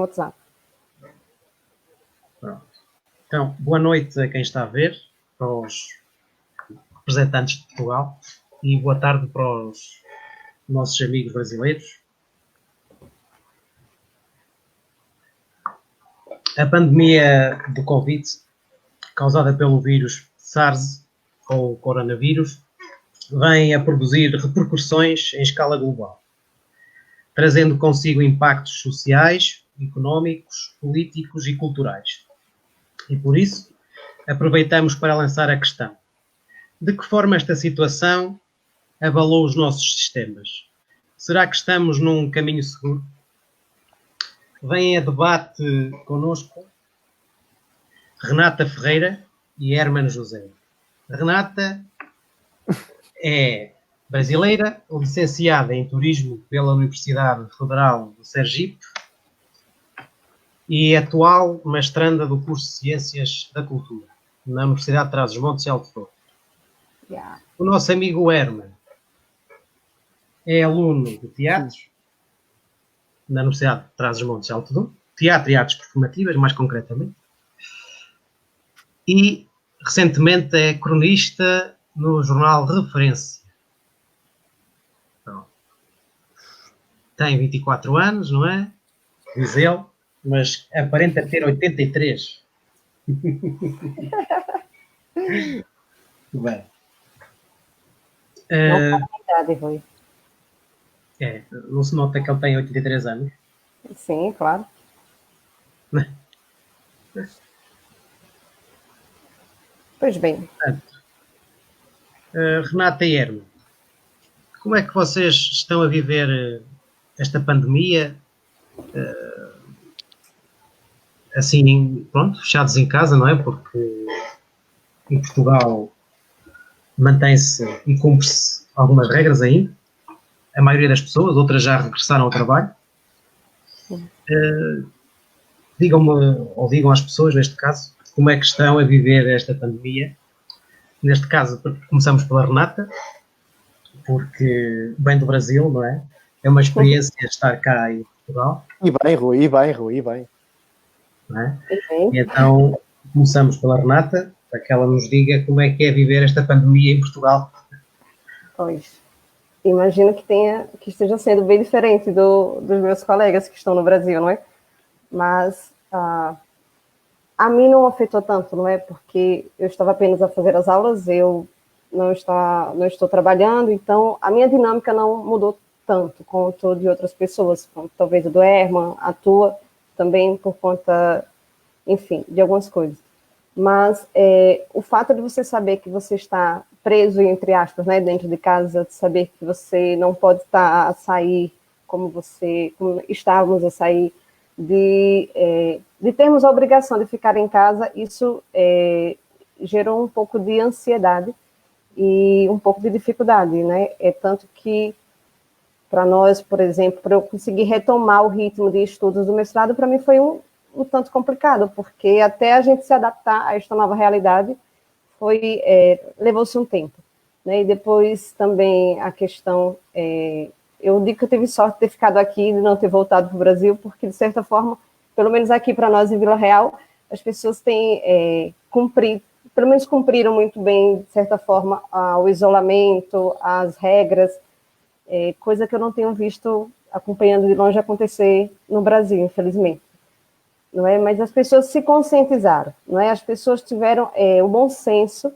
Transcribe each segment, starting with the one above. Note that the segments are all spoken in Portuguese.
WhatsApp. Pronto. Então, boa noite a quem está a ver, para os representantes de Portugal, e boa tarde para os nossos amigos brasileiros. A pandemia do Covid, causada pelo vírus SARS, ou coronavírus, vem a produzir repercussões em escala global, trazendo consigo impactos sociais, económicos, políticos e culturais. E por isso, aproveitamos para lançar a questão: de que forma esta situação abalou os nossos sistemas? Será que estamos num caminho seguro? Vêm a debate connosco Renata Ferreira e Hermano José. Renata é brasileira, licenciada em Turismo pela Universidade Federal do Sergipe e atual mestranda do curso de Ciências da Cultura na Universidade de Trás-os-Montes e Alto Douro. Yeah. O nosso amigo Hermano é aluno de teatro na Universidade de Trás-os-Montes e Alto Douro, teatro e artes performativas, mais concretamente, e recentemente é cronista no jornal Referência. Então, tem 24 anos, não é? Diz ele, mas aparenta ter 83. Bem. Não faz idade, Rui. Não se nota que ele tem 83 anos? Sim, claro. Pois bem. Portanto, Renata e Hermano, como é que vocês estão a viver esta pandemia? Assim, pronto, fechados em casa, não é? Porque em Portugal mantém-se e cumpre-se algumas regras ainda. A maioria das pessoas, outras já regressaram ao trabalho. Digam-me, ou digam às pessoas, neste caso, como é que estão a viver esta pandemia. Neste caso, começamos pela Renata, porque vem do Brasil, não é? É uma experiência estar cá em Portugal. E bem, Rui, e bem. Não é? E então, começamos pela Renata, para que ela nos diga como é que é viver esta pandemia em Portugal. Pois. Imagino que esteja sendo bem diferente dos meus colegas que estão no Brasil, não é? Mas a mim não afetou tanto, não é? Porque eu estava apenas a fazer as aulas, eu não estou trabalhando, então a minha dinâmica não mudou tanto quanto de outras pessoas, como talvez do Herman, a tua, também por conta, enfim, de algumas coisas. Mas o fato de você saber que você está preso, entre aspas, né, dentro de casa, de saber que você não pode estar a sair como estávamos a sair, de termos a obrigação de ficar em casa, isso gerou um pouco de ansiedade e um pouco de dificuldade, né? Tanto que, para nós, por exemplo, para eu conseguir retomar o ritmo de estudos do mestrado, para mim foi um tanto complicado, porque até a gente se adaptar a esta nova realidade levou-se um tempo, né? E depois também a questão, eu digo que eu tive sorte de ter ficado aqui e de não ter voltado para o Brasil, porque de certa forma, pelo menos aqui para nós em Vila Real, as pessoas têm pelo menos cumpriram muito bem, de certa forma, o isolamento, as regras, coisa que eu não tenho visto acompanhando de longe acontecer no Brasil, infelizmente. Não é? Mas as pessoas se conscientizaram, não é? As pessoas tiveram o bom senso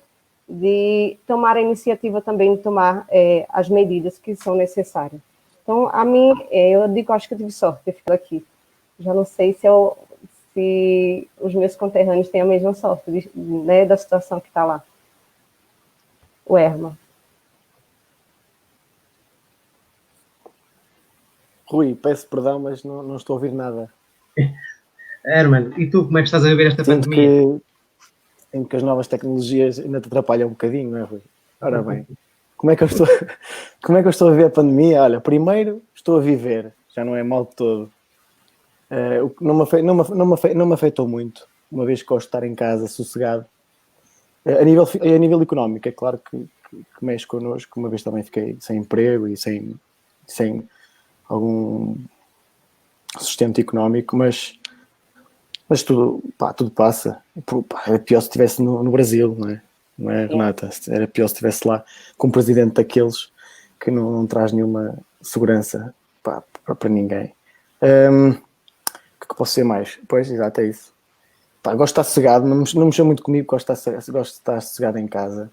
de tomar a iniciativa também de tomar as medidas que são necessárias. Então, a mim, eu digo, acho que eu tive sorte de ter ficado aqui. Já não sei se os meus conterrâneos têm a mesma sorte né, da situação que está lá. O Herman. Rui, peço perdão, mas não estou a ouvir nada. Hermano, e tu, como é que estás a viver esta pandemia? Sinto que as novas tecnologias ainda te atrapalham um bocadinho, não é, Rui? Ora bem, como é que eu estou a viver a pandemia? Olha, primeiro estou a viver, já não é mal de todo. Não me afetou muito, uma vez que gosto de estar em casa, sossegado. A nível económico, é claro que mexe connosco, uma vez também fiquei sem emprego e sem sustento económico, mas tudo passa. Pá, era pior se estivesse no Brasil, não é? Não é, Renata? Era pior se estivesse lá com um presidente daqueles que não traz nenhuma segurança para ninguém. O que posso ser mais? Pois, exato, é isso. Pá, gosto de estar sossegado, não mexeu muito comigo, gosto de estar sossegado em casa.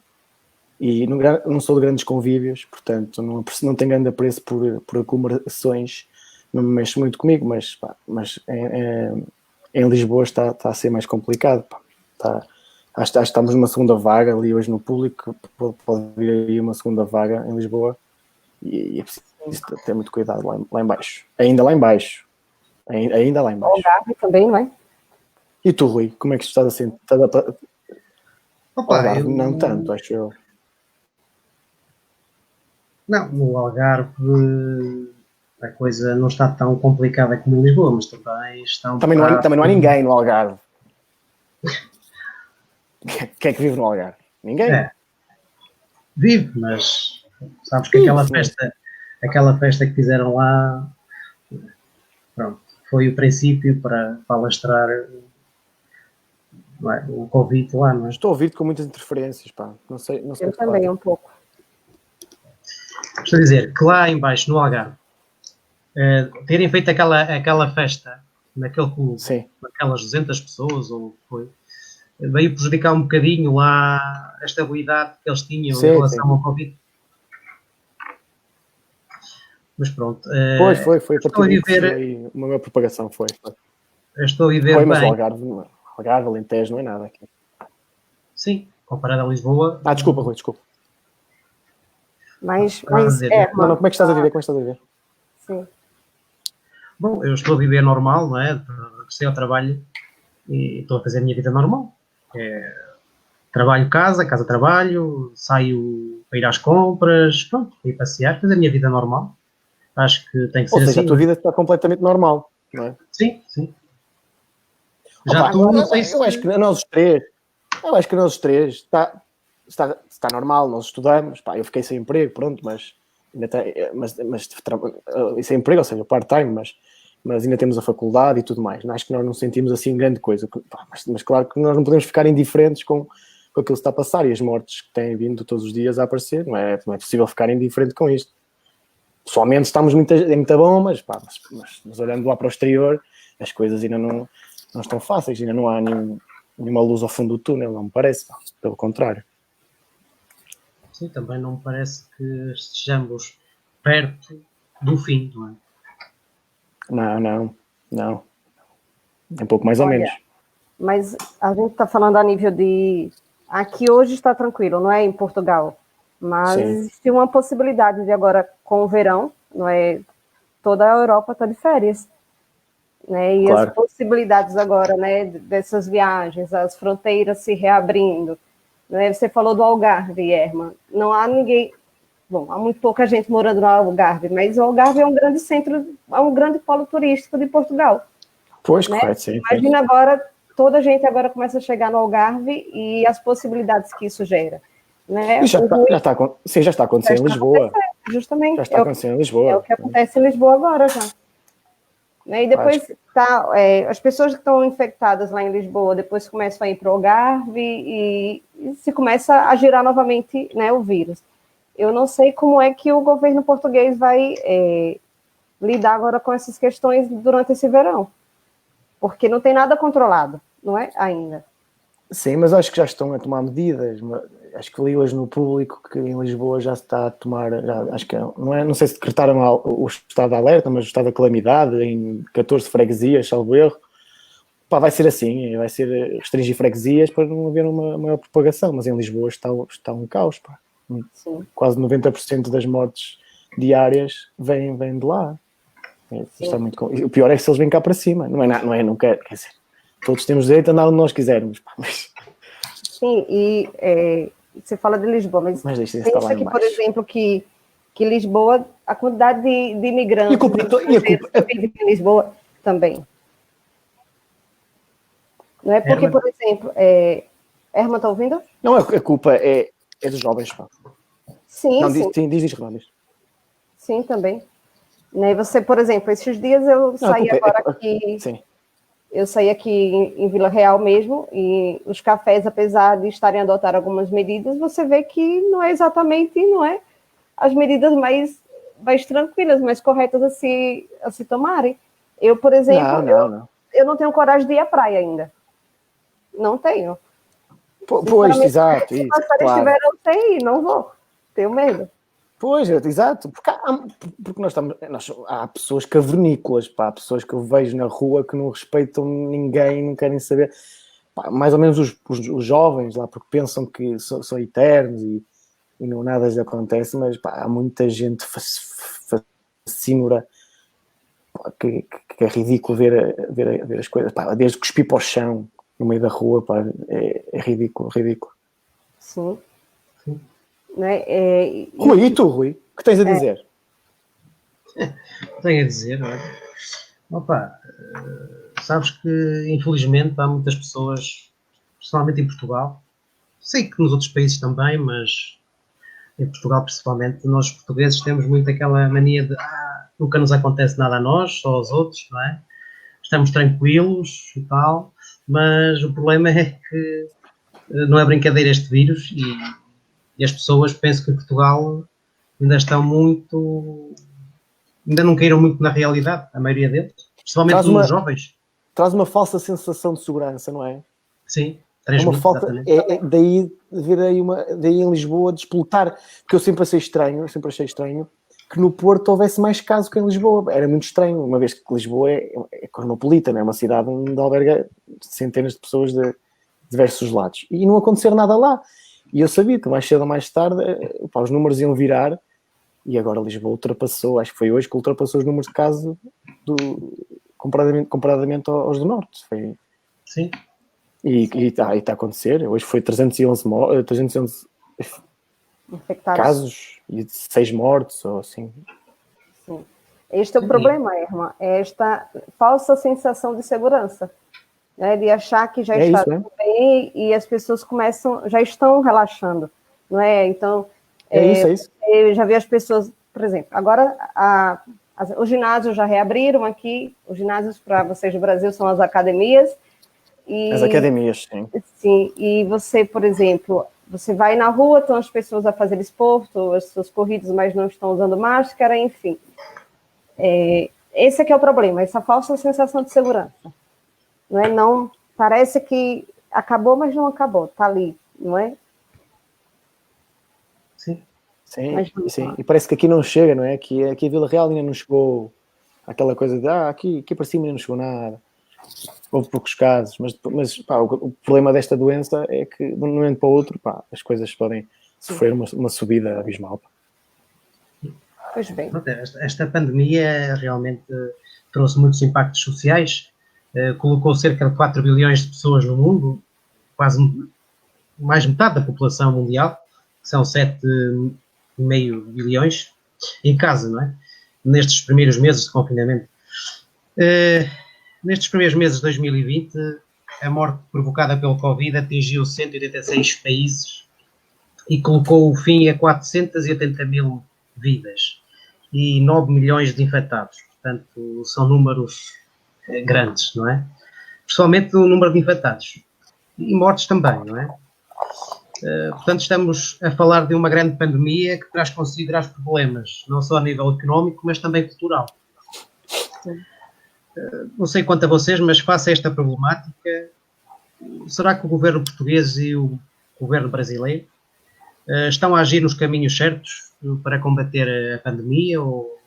E não sou de grandes convívios, portanto não tenho grande apreço por aglomerações, não me mexe muito comigo, mas em Lisboa está a ser mais complicado. Pá. Acho que estamos numa segunda vaga ali hoje no público, pode vir aí uma segunda vaga em Lisboa e é preciso ter muito cuidado lá em baixo. Ainda lá em baixo. Ainda lá em baixo. Algarve também, não é? E tu, Rui, como é que tu estás a sentir? Opa, Algarve, não tanto, acho eu. Não, no Algarve a coisa não está tão complicada como em Lisboa, mas também está também não há ninguém no Algarve. Quem é que vive no Algarve? Ninguém. É. Vive, mas sabes que aquela festa que fizeram lá, pronto, foi o princípio para alastrar o Covid lá, não é? Estou a ouvir-te com muitas interferências, pá. Não sei eu também, um pouco. Estou a dizer que lá em baixo, no Algarve, terem feito aquela festa naquele clube, com aquelas 200 pessoas, ou foi, veio prejudicar um bocadinho lá a estabilidade que eles tinham em relação ao Covid. Mas pronto. Foi. Estou a viver uma maior propagação, foi. Estou a viver foi, mas bem. O Algarve, Alentejo, não é nada aqui. Sim, comparado a Lisboa. Desculpa, Rui, desculpa. Mas como é que estás a viver? Sim. Bom, eu estou a viver normal, não é? Regressei ao trabalho e estou a fazer a minha vida normal. Trabalho casa, trabalho, saio para ir às compras, pronto, ir passear, fazer a minha vida normal. Acho que tem que ser assim. Ou seja, a tua vida está completamente normal, não é? Sim. Eu acho que nós os três está normal, nós estudamos, pá, eu fiquei sem emprego, pronto, mas sem emprego, ou seja, part-time, mas ainda temos a faculdade e tudo mais. Acho que nós não sentimos assim grande coisa, pá, mas claro que nós não podemos ficar indiferentes com aquilo que está a passar e as mortes que têm vindo todos os dias a aparecer, não é possível ficar indiferente com isto. Pessoalmente estamos muito bom, mas olhando lá para o exterior, as coisas ainda não estão fáceis, ainda não há nenhuma luz ao fundo do túnel, não me parece, pá, pelo contrário. Sim, também não me parece que estejamos perto do fim, não é? Não. É um pouco mais ou menos. Mas a gente está falando a nível de... Aqui hoje está tranquilo, não é? Em Portugal. Mas existe uma possibilidade de agora, com o verão, não é? Toda a Europa está de férias. Né? E claro. As possibilidades agora, né, dessas viagens, as fronteiras se reabrindo. Né? Você falou do Algarve, Herman. Não há ninguém... Bom, há muito pouca gente morando no Algarve, mas o Algarve é um grande centro, é um grande polo turístico de Portugal. Pois, né? Correto, sim. Imagina agora, toda a gente agora começa a chegar no Algarve e as possibilidades que isso gera. Né? Já está acontecendo em Lisboa. Justamente. Já está acontecendo em Lisboa. É o que acontece em Lisboa agora já. Né? E depois as pessoas que estão infectadas lá em Lisboa, depois começam a ir para o Algarve e se começa a girar novamente, né, o vírus. Eu não sei como é que o governo português vai lidar agora com essas questões durante esse verão, porque não tem nada controlado, não é? Ainda. Sim, mas acho que já estão a tomar medidas. Acho que li hoje no público que em Lisboa já se está a tomar, acho que não sei se decretaram o estado de alerta, mas o estado de calamidade em 14 freguesias, salvo erro. Pá, vai ser assim, vai ser restringir freguesias para não haver uma maior propagação, mas em Lisboa está um caos, pá. Sim. Quase 90% das mortes diárias vêm de lá. Está muito... O pior é que se eles vêm cá para cima, não quer dizer, todos temos direito a andar onde nós quisermos, pá, mas... Sim, e você fala de Lisboa, mas pensa que, por exemplo, que Lisboa, a quantidade de imigrantes que vivem em Lisboa também. Não é porque, por exemplo, Herman, está ouvindo? Não, a culpa é dos jovens, pá. Sim, não, sim. Diz, Renan. Sim, também. Né? Você, por exemplo, esses dias eu saí agora aqui, sim. eu saí aqui em Vila Real mesmo, e os cafés, apesar de estarem adotando algumas medidas, você vê que não é exatamente, não é, as medidas mais tranquilas, mais corretas a se tomarem. Eu, por exemplo, Não. Eu não tenho coragem de ir à praia ainda. Não tenho. Pois, exato, se isso, as férias claro. estiveram sem ir, não vou. Tenho medo. Pois, exato, porque há pessoas cavernícolas, pá, há pessoas que eu vejo na rua que não respeitam ninguém, não querem saber, pá, mais ou menos os jovens lá, porque pensam que são eternos e não nada lhes acontece, mas pá, há muita gente fascínora, pá, que é ridículo ver as coisas, pá, desde cuspir para o chão no meio da rua, pá, é ridículo. Sim. Sim. Né? Rui, e tu, Rui? O que tens a dizer? Tenho a dizer, olha, opa, sabes que infelizmente há muitas pessoas, principalmente em Portugal, sei que nos outros países também, mas em Portugal principalmente, nós portugueses temos muito aquela mania de nunca nos acontece nada a nós, só aos outros, não é? Estamos tranquilos e tal, mas o problema é que não é brincadeira este vírus e as pessoas pensam que em Portugal ainda estão muito, ainda não caíram muito na realidade, a maioria deles, principalmente nos jovens. Traz uma falsa sensação de segurança, não é? Sim, é uma falta, exatamente. Daí ver aí daí em Lisboa despoltar, porque eu sempre achei estranho que no Porto houvesse mais casos que em Lisboa. Era muito estranho, uma vez que Lisboa é cosmopolita, é uma cidade onde alberga centenas de pessoas de diversos lados. E não acontecer nada lá. E eu sabia que mais cedo ou mais tarde os números iam virar, e agora Lisboa ultrapassou, acho que foi hoje que ultrapassou os números de casos comparadamente aos do Norte. Foi... Sim. E está a acontecer. Hoje foi 311 casos e 6 mortos, ou assim. Sim. Este é o problema, Irma, é esta falsa sensação de segurança, né, de achar que já está tudo bem e as pessoas já estão relaxando, não é? Então, isso. Eu já vi as pessoas, por exemplo, agora os ginásios já reabriram aqui, os ginásios para vocês do Brasil são as academias. As academias, sim. Sim, e você, por exemplo, você vai na rua, estão as pessoas a fazer esporte, as suas corridas, mas não estão usando máscara, enfim. Esse é que é o problema, essa falsa sensação de segurança. Não, parece que acabou, mas não acabou, está ali, não é? Sim. Sim. E parece que aqui não chega, não é? Aqui a Vila Real ainda não chegou aquela coisa de aqui para cima ainda não chegou nada. Houve poucos casos, mas pá, o problema desta doença é que de um momento para o outro, pá, as coisas podem sofrer uma subida abismal. Pá. Pois bem. Esta pandemia realmente trouxe muitos impactos sociais, colocou cerca de 4 bilhões de pessoas no mundo, quase mais metade da população mundial, que são 7,5 bilhões, em casa, não é? Nestes primeiros meses de confinamento. Nestes primeiros meses de 2020, a morte provocada pelo Covid atingiu 186 países e colocou o fim a 480 mil vidas e 9 milhões de infectados. Portanto, são números grandes, não é? Principalmente o número de infectados. E mortes também, não é? Portanto, estamos a falar de uma grande pandemia que traz consigo graves problemas, não só a nível económico, mas também cultural. Não sei quanto a vocês, mas face a esta problemática, será que o governo português e o governo brasileiro estão a agir nos caminhos certos para combater a pandemia? Ou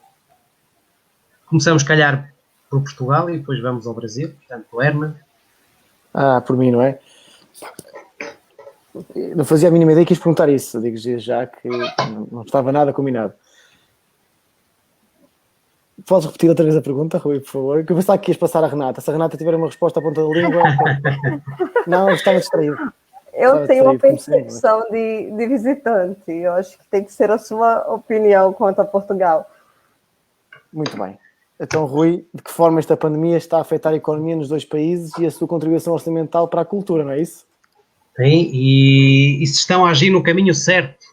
começamos, se calhar, por Portugal e depois vamos ao Brasil? Portanto, o Herman. Por mim, não é? Não fazia a mínima ideia que quis perguntar isso. Digo já que não estava nada combinado. Podes repetir outra vez a pergunta, Rui, por favor? Que eu pensava que ias passar a Renata. Se a Renata tiver uma resposta à ponta da língua... Não, eu estava distraído. Eu tenho uma percepção de visitante. Eu acho que tem que ser a sua opinião quanto a Portugal. Muito bem. Então, Rui, de que forma esta pandemia está a afetar a economia nos dois países e a sua contribuição orçamental para a cultura, não é isso? Sim, e se estão a agir no caminho certo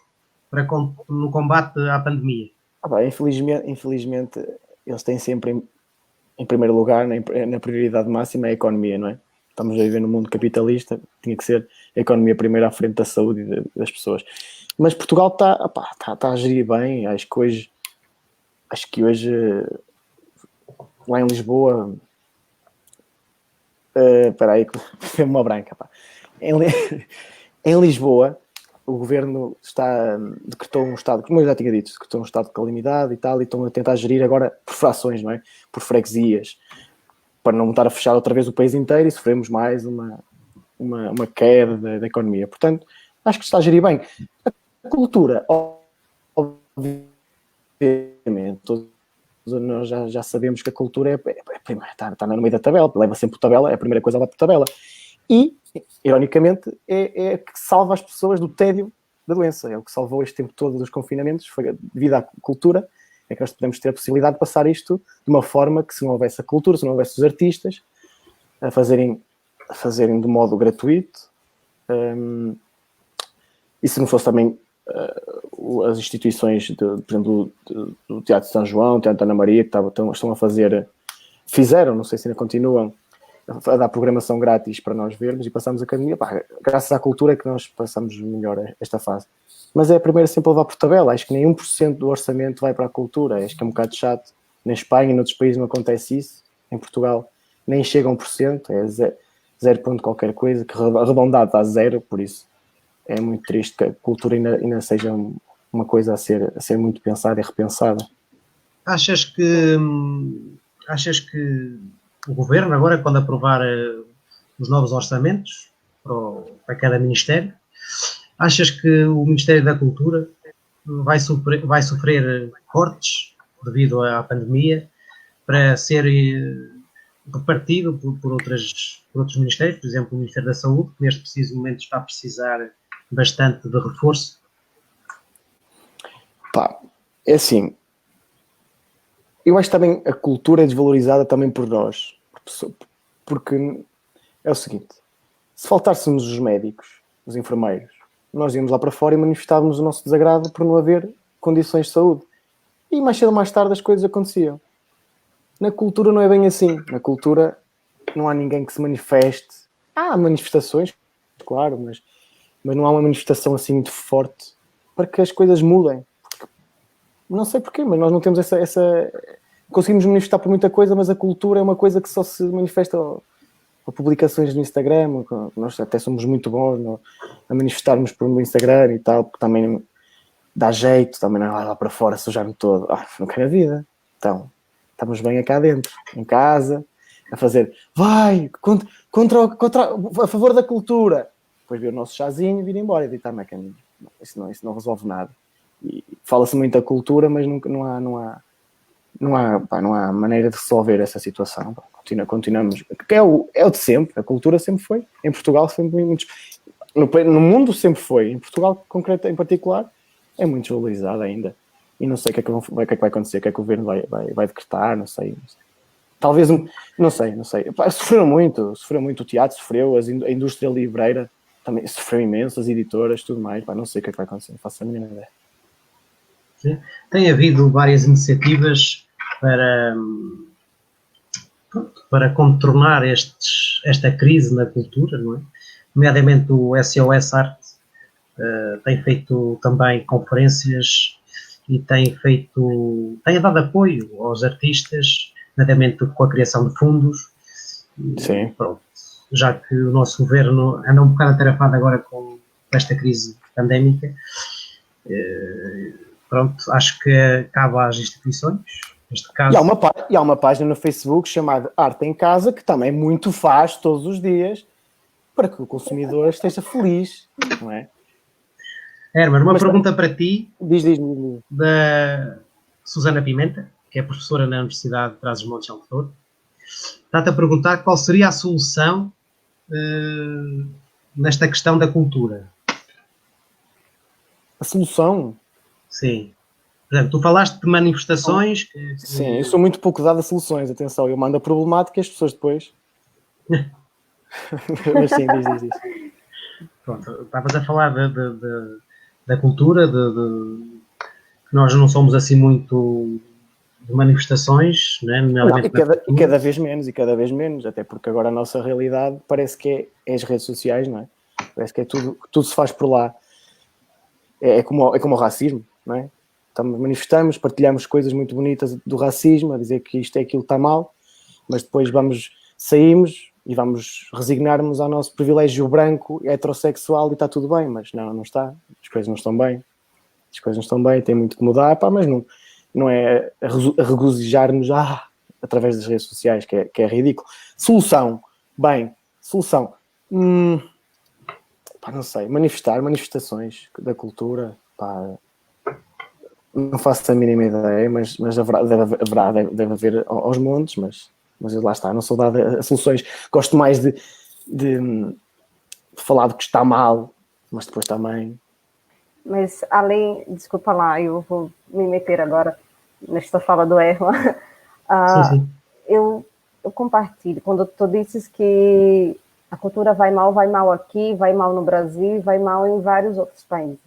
no combate à pandemia? Bem, infelizmente eles têm sempre em primeiro lugar, na prioridade máxima, a economia, não é? Estamos a viver num mundo capitalista, tinha que ser a economia primeiro à frente da saúde das pessoas. Mas Portugal está a gerir bem, acho que hoje lá em Lisboa, espera aí, foi uma branca, pá. Em Lisboa, o governo decretou um estado, como eu já tinha dito, decretou um estado de calamidade e tal, e estão a tentar gerir agora por frações, não é? Por freguesias, para não estar a fechar outra vez o país inteiro e sofremos mais uma queda da economia. Portanto, acho que está a gerir bem. A cultura, obviamente, todos nós já sabemos que a cultura está no meio da tabela, leva sempre por tabela, é a primeira coisa lá por tabela. E, ironicamente, é que salva as pessoas do tédio da doença. É o que salvou este tempo todo dos confinamentos, foi devido à cultura, é que nós podemos ter a possibilidade de passar isto de uma forma que, se não houvesse a cultura, se não houvesse os artistas a fazerem de modo gratuito, e se não fosse também as instituições, por exemplo, do Teatro de São João, o Teatro de Ana Maria, que estão a fazer, fizeram, não sei se ainda continuam, a dar programação grátis para nós vermos e passamos a academia. Graças à cultura é que nós passamos melhor esta fase. Mas é a primeira sempre a levar por tabela. Acho que nem 1% do orçamento vai para a cultura. Acho que é um bocado chato. Na Espanha e noutros países não acontece isso. Em Portugal nem chega a 1%, é 0 ponto qualquer coisa, que arredondado a zero, por isso é muito triste que a cultura ainda seja uma coisa a ser muito pensada e repensada. Achas que o Governo, agora, quando aprovar os novos orçamentos para cada Ministério, achas que o Ministério da Cultura vai sofrer cortes devido à pandemia para ser repartido por outros Ministérios, por exemplo, o Ministério da Saúde, que neste preciso momento está a precisar bastante de reforço? É assim, eu acho que também a cultura é desvalorizada também por nós, porque é o seguinte, se faltássemos os médicos, os enfermeiros, nós íamos lá para fora e manifestávamos o nosso desagrado por não haver condições de saúde. E mais cedo ou mais tarde as coisas aconteciam. Na cultura não é bem assim. Na cultura não há ninguém que se manifeste. Há manifestações, claro, mas não há uma manifestação assim muito forte para que as coisas mudem. Não sei porquê, mas nós não temos essa... Conseguimos manifestar por muita coisa, mas a cultura é uma coisa que só se manifesta a publicações no Instagram. Nós até somos muito bons a manifestarmos por no Instagram e tal, porque também dá jeito, também não é lá para fora sujar-me todo. Não quero a vida. Então, estamos bem cá dentro, em casa, a fazer, a favor da cultura. Depois ver o nosso chazinho e vir embora e deitar na caminha. Isso não resolve nada. E fala-se muito da cultura, mas não há maneira de resolver essa situação. Continuamos, que é o de sempre. A cultura sempre foi. Em Portugal sempre muito, no mundo sempre foi. Em Portugal, em particular, é muito desvalorizado ainda. E não sei o que é que vai acontecer, o que é que o governo vai decretar, não sei. Talvez, não sei. Sofreu muito o teatro, sofreu, a indústria livreira também sofreu imenso, as editoras, tudo mais. Não sei o que é que vai acontecer, não faço a mínima ideia. Tem havido várias iniciativas para contornar esta crise na cultura, não é? Nomeadamente o SOS Arte tem feito também conferências e tem dado apoio aos artistas, nomeadamente com a criação de fundos. Sim. Pronto, já que o nosso governo anda um bocado atarefado agora com esta crise pandémica, pronto, acho que cabe às instituições, neste caso. E há uma página no Facebook chamada Arte em Casa, que também muito faz todos os dias para que o consumidor esteja feliz, não é? Herman, uma pergunta para ti, diz. Da Susana Pimenta, que é professora na Universidade de Trás-os-Montes de Alto. Está-te a perguntar qual seria a solução nesta questão da cultura. A solução? Sim. Portanto, tu falaste de manifestações... Sim, eu sou muito pouco dado a soluções, atenção, eu mando a problemática e as pessoas depois... Mas sim, diz. Pronto, estavas a falar da cultura, que nós não somos assim muito de manifestações, né, Não, e cada vez menos, até porque agora a nossa realidade parece que é as redes sociais, não é? Parece que é tudo se faz por lá. É como o racismo, não é? Manifestamos, partilhamos coisas muito bonitas do racismo, a dizer que isto é aquilo que está mal, mas depois saímos e vamos resignar-nos ao nosso privilégio branco, heterossexual e está tudo bem, mas não está, as coisas não estão bem, tem muito que mudar, pá, mas não é a regozijar-nos através das redes sociais, que é ridículo. Solução, pá, não sei, manifestações da cultura, pá, não faço a mínima ideia, mas deve haver aos montes, mas lá está, não sou dado a soluções. Gosto mais de falar do que está mal, mas depois também... Mas além, desculpa lá, eu vou me meter agora nesta fala do Erwan. Sim. Eu compartilho, quando tu disses que a cultura vai mal aqui, vai mal no Brasil, vai mal em vários outros países.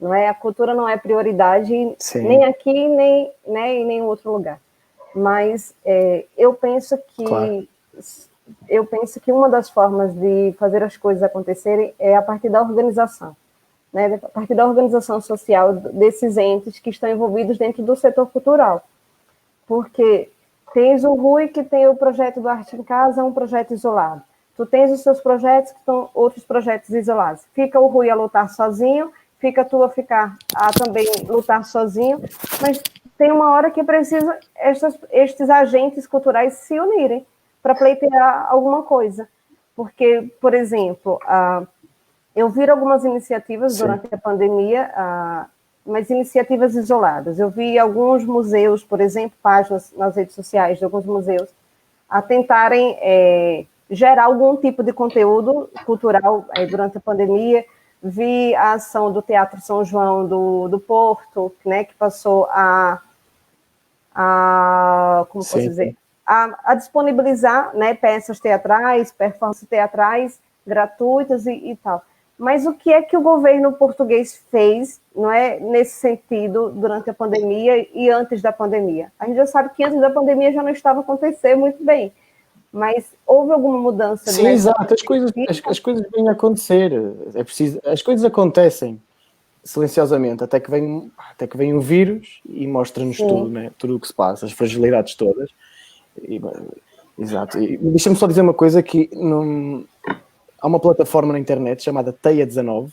Não é? A cultura não é prioridade nem aqui, nem em nenhum outro lugar. Mas eu penso que uma das formas de fazer as coisas acontecerem é a partir da organização, né? A partir da organização social desses entes que estão envolvidos dentro do setor cultural. Porque tens o Rui, que tem o projeto do Arte em Casa, um projeto isolado. Tu tens os seus projetos, que são outros projetos isolados. Fica o Rui a lutar sozinho, fica tu a também lutar sozinho, mas tem uma hora que precisa estes agentes culturais se unirem para pleitear alguma coisa. Porque, por exemplo, eu vi algumas iniciativas durante a pandemia, mas iniciativas isoladas. Eu vi alguns museus, por exemplo, páginas nas redes sociais de alguns museus, a tentarem gerar algum tipo de conteúdo cultural durante a pandemia. Vi a ação do Teatro São João do Porto, né, que passou como posso dizer, a disponibilizar, né, peças teatrais, performances teatrais gratuitas e tal. Mas o que é que o governo português fez, não é, nesse sentido durante a pandemia e antes da pandemia? A gente já sabe que antes da pandemia já não estava acontecendo muito bem, mas houve alguma mudança? Sim, exato, as coisas vêm a acontecer, as coisas acontecem silenciosamente, até que vem um vírus e mostra-nos tudo, né? Tudo o que se passa, as fragilidades todas. Exato. E deixa-me só dizer uma coisa, que há uma plataforma na internet chamada Teia 19,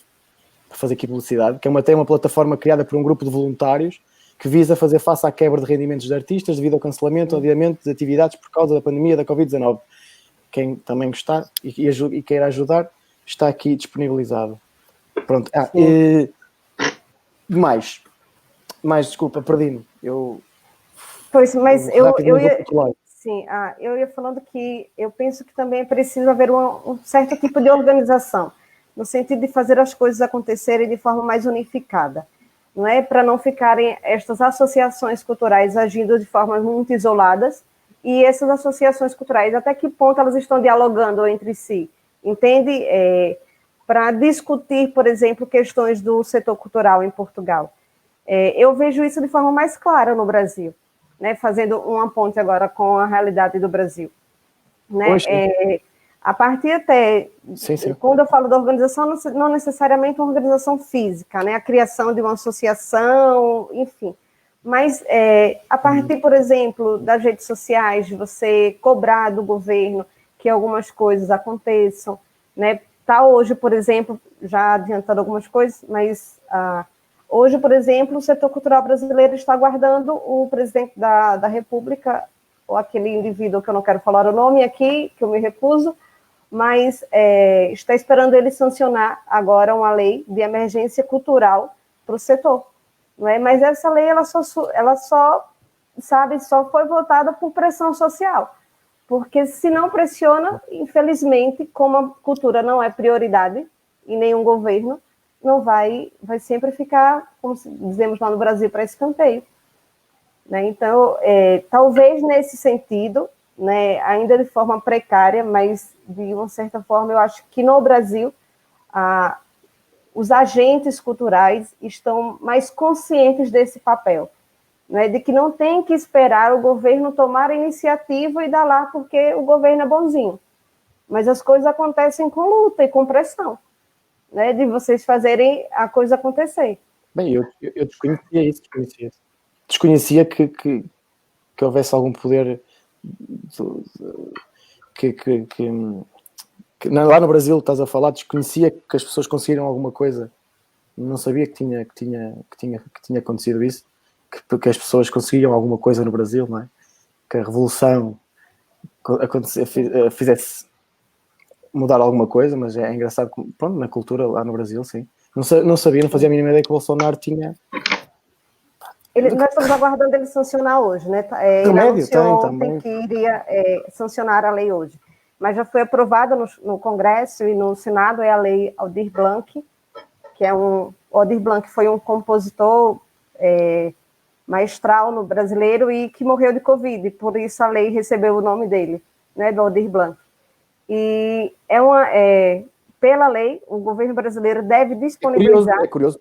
para fazer aqui publicidade, que é uma plataforma criada por um grupo de voluntários que visa fazer face à quebra de rendimentos de artistas devido ao cancelamento ou adiamento de atividades por causa da pandemia da Covid-19. Quem também gostar e queira ajudar, está aqui disponibilizado. Pronto. Mais, desculpa, perdi-me. Pois, mas eu ia falando que eu penso que também é preciso haver um certo tipo de organização, no sentido de fazer as coisas acontecerem de forma mais unificada, não é? Para não ficarem estas associações culturais agindo de formas muito isoladas, e essas associações culturais, até que ponto elas estão dialogando entre si, entende? Para discutir, por exemplo, questões do setor cultural em Portugal. Eu vejo isso de forma mais clara no Brasil, né, fazendo uma ponte agora com a realidade do Brasil. Né? A partir até... Sim. Quando eu falo da organização, não necessariamente uma organização física, né, a criação de uma associação, enfim. Mas a partir, por exemplo, das redes sociais, de você cobrar do governo que algumas coisas aconteçam, né? Tá hoje, por exemplo, já adiantando algumas coisas, mas hoje, por exemplo, o setor cultural brasileiro está aguardando o presidente da República, ou aquele indivíduo que eu não quero falar o nome aqui, que eu me recuso, mas está esperando ele sancionar agora uma lei de emergência cultural para o setor. Não é? Mas essa lei ela só foi votada por pressão social, porque se não pressiona, infelizmente, como a cultura não é prioridade em nenhum governo, não vai sempre ficar, como dizemos lá no Brasil, para escanteio. Né? Então, talvez nesse sentido, né, ainda de forma precária, mas de uma certa forma, eu acho que no Brasil, os agentes culturais estão mais conscientes desse papel, né, de que não tem que esperar o governo tomar a iniciativa e dar lá porque o governo é bonzinho. Mas as coisas acontecem com luta e com pressão, né, de vocês fazerem a coisa acontecer. Bem, eu desconhecia isso, desconhecia que houvesse algum poder lá no Brasil, estás a falar, desconhecia que as pessoas conseguiram alguma coisa, não sabia que tinha acontecido isso, que as pessoas conseguiam alguma coisa no Brasil, não é? Que a revolução fizesse mudar alguma coisa, mas é engraçado, pronto, na cultura lá no Brasil, sim. Não sabia, não fazia a mínima ideia que o Bolsonaro tinha... Nós estamos aguardando ele sancionar hoje, né? Ele anunciou ontem que iria sancionar a lei hoje. Mas já foi aprovada no Congresso e no Senado, é a lei Aldir Blanc, que é Aldir Blanc foi um compositor maestral no brasileiro e que morreu de Covid, por isso a lei recebeu o nome dele, né, do Aldir Blanc. E pela lei, o governo brasileiro deve disponibilizar... É curioso.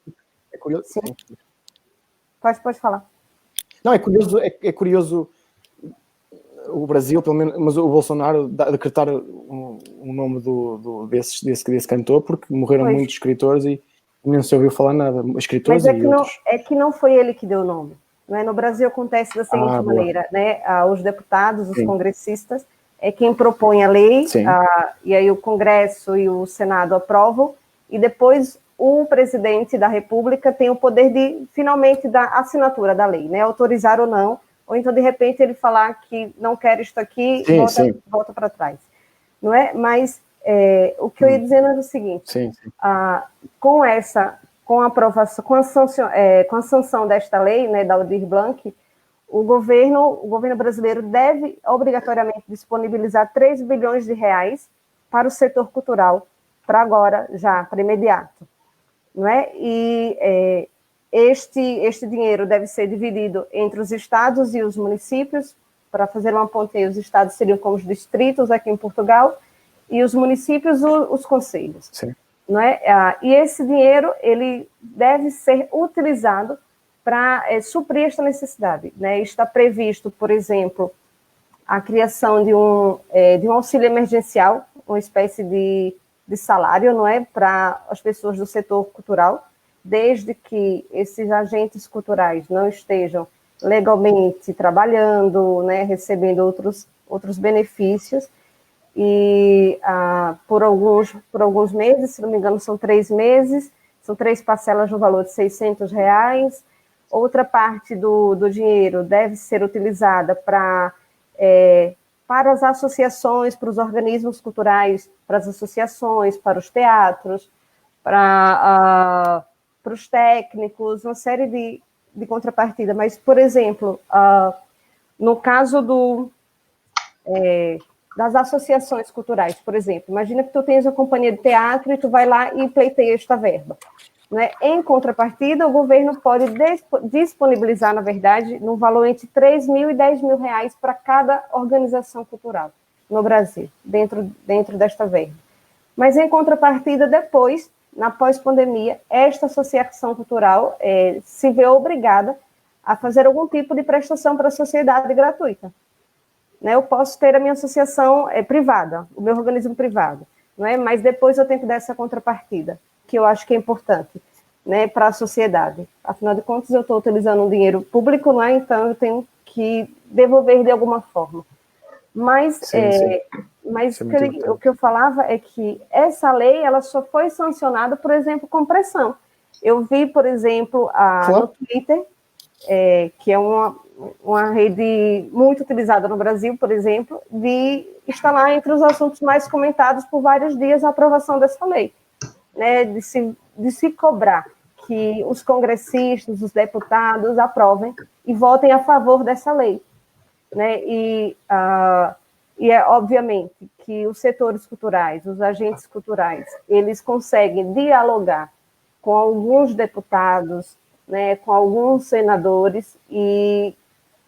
Sim. Pode falar. Não, é curioso o Brasil, pelo menos, mas o Bolsonaro decretar o nome desse cantor, porque morreram muitos escritores e não se ouviu falar nada. Escritores mas e outros. É que não foi ele que deu o nome. Né? No Brasil acontece da seguinte maneira, né? Os deputados, os congressistas, é quem propõe a lei, e aí o Congresso e o Senado aprovam, e depois o presidente da República tem o poder de, finalmente, dar assinatura da lei, né? Autorizar ou não, ou então, de repente, ele falar que não quer isto aqui, volta para trás. Não é? Mas o que eu ia dizendo é o seguinte, com a aprovação, com a sanção desta lei, né, da Aldir Blanc, o governo brasileiro deve obrigatoriamente disponibilizar 3 bilhões de reais para o setor cultural, para agora, já, para imediato. Não é? E este dinheiro deve ser dividido entre os estados e os municípios. Para fazer uma ponte aí, os estados seriam como os distritos aqui em Portugal, e os municípios, os conselhos. Sim. Não é? E esse dinheiro ele deve ser utilizado para suprir esta necessidade. Né? Está previsto, por exemplo, a criação de um auxílio emergencial, uma espécie de salário, não é, para as pessoas do setor cultural, desde que esses agentes culturais não estejam legalmente trabalhando, né, recebendo outros benefícios, e por alguns meses, se não me engano, são 3 meses, são 3 parcelas no valor de R$600. Outra parte do dinheiro deve ser utilizada para as associações, para os organismos culturais, para as associações, para os teatros, para os técnicos, uma série de contrapartida. Mas, por exemplo, no caso das associações culturais, por exemplo, imagina que tu tens uma companhia de teatro e tu vai lá e pleiteia esta verba. Né? Em contrapartida, o governo pode disponibilizar, na verdade, no valor entre R$3.000 e R$10.000 para cada organização cultural no Brasil, dentro desta verba. Mas, em contrapartida, depois, na pós-pandemia, esta associação cultural se vê obrigada a fazer algum tipo de prestação para a sociedade gratuita. Né? Eu posso ter a minha associação privada, o meu organismo privado, não é? Mas depois eu tenho que dar essa contrapartida, que eu acho que é importante, né, para a sociedade. Afinal de contas, eu estou utilizando um dinheiro público, não é? Então eu tenho que devolver de alguma forma. Mas, o que eu falava é que essa lei ela só foi sancionada, por exemplo, com pressão. Eu vi, por exemplo, no Twitter, que é uma rede muito utilizada no Brasil, por exemplo, de estar lá entre os assuntos mais comentados por vários dias a aprovação dessa lei. Né, de se cobrar que os congressistas, os deputados aprovem e votem a favor dessa lei. Né? E é obviamente que os setores culturais, os agentes culturais, eles conseguem dialogar com alguns deputados, né, com alguns senadores, e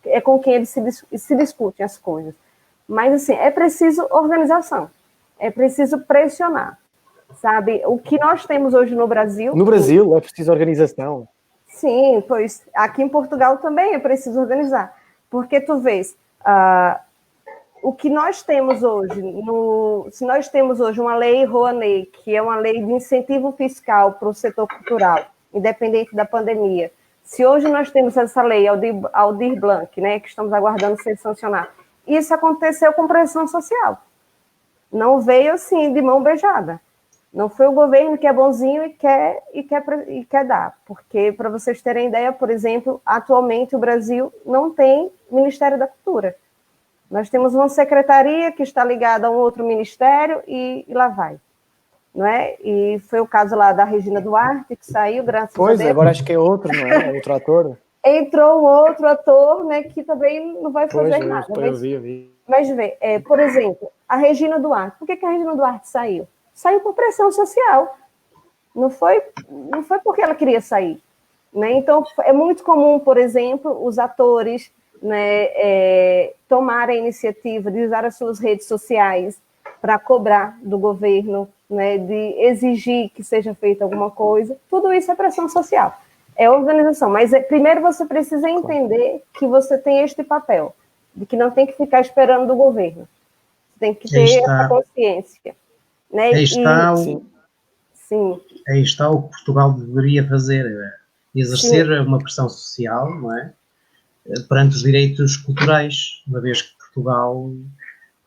é com quem eles se discutem as coisas. Mas, assim, é preciso organização, é preciso pressionar. Sabe, o que nós temos hoje no Brasil... No Brasil é preciso organização. Sim, pois aqui em Portugal também é preciso organizar, porque tu vês, o que nós temos hoje, se nós temos hoje uma lei Rouanet, que é uma lei de incentivo fiscal para o setor cultural, independente da pandemia, se hoje nós temos essa lei, Aldir Blanc, né, que estamos aguardando ser sancionada, isso aconteceu com pressão social, não veio assim de mão beijada. Não foi o governo que é bonzinho e quer dar, porque, para vocês terem ideia, por exemplo, atualmente o Brasil não tem Ministério da Cultura. Nós temos uma secretaria que está ligada a um outro ministério e lá vai. Não é? E foi o caso lá da Regina Duarte, que saiu, graças a Deus. Pois, agora acho que é outro, não é? É outro ator. Entrou um outro ator, né, que também não vai fazer nada. Eu vi. Mas vê, por exemplo, a Regina Duarte. Por que a Regina Duarte saiu? Saiu por pressão social. Não foi porque ela queria sair. Né? Então, é muito comum, por exemplo, os atores, né, tomarem a iniciativa de usar as suas redes sociais para cobrar do governo, né, de exigir que seja feita alguma coisa. Tudo isso é pressão social. É organização. Mas primeiro você precisa entender que você tem este papel, de que não tem que ficar esperando do governo. Você tem que ter essa consciência. Né? Aí está, sim. Aí está o que Portugal deveria fazer, exercer uma pressão social, não é? Perante os direitos culturais, uma vez que Portugal,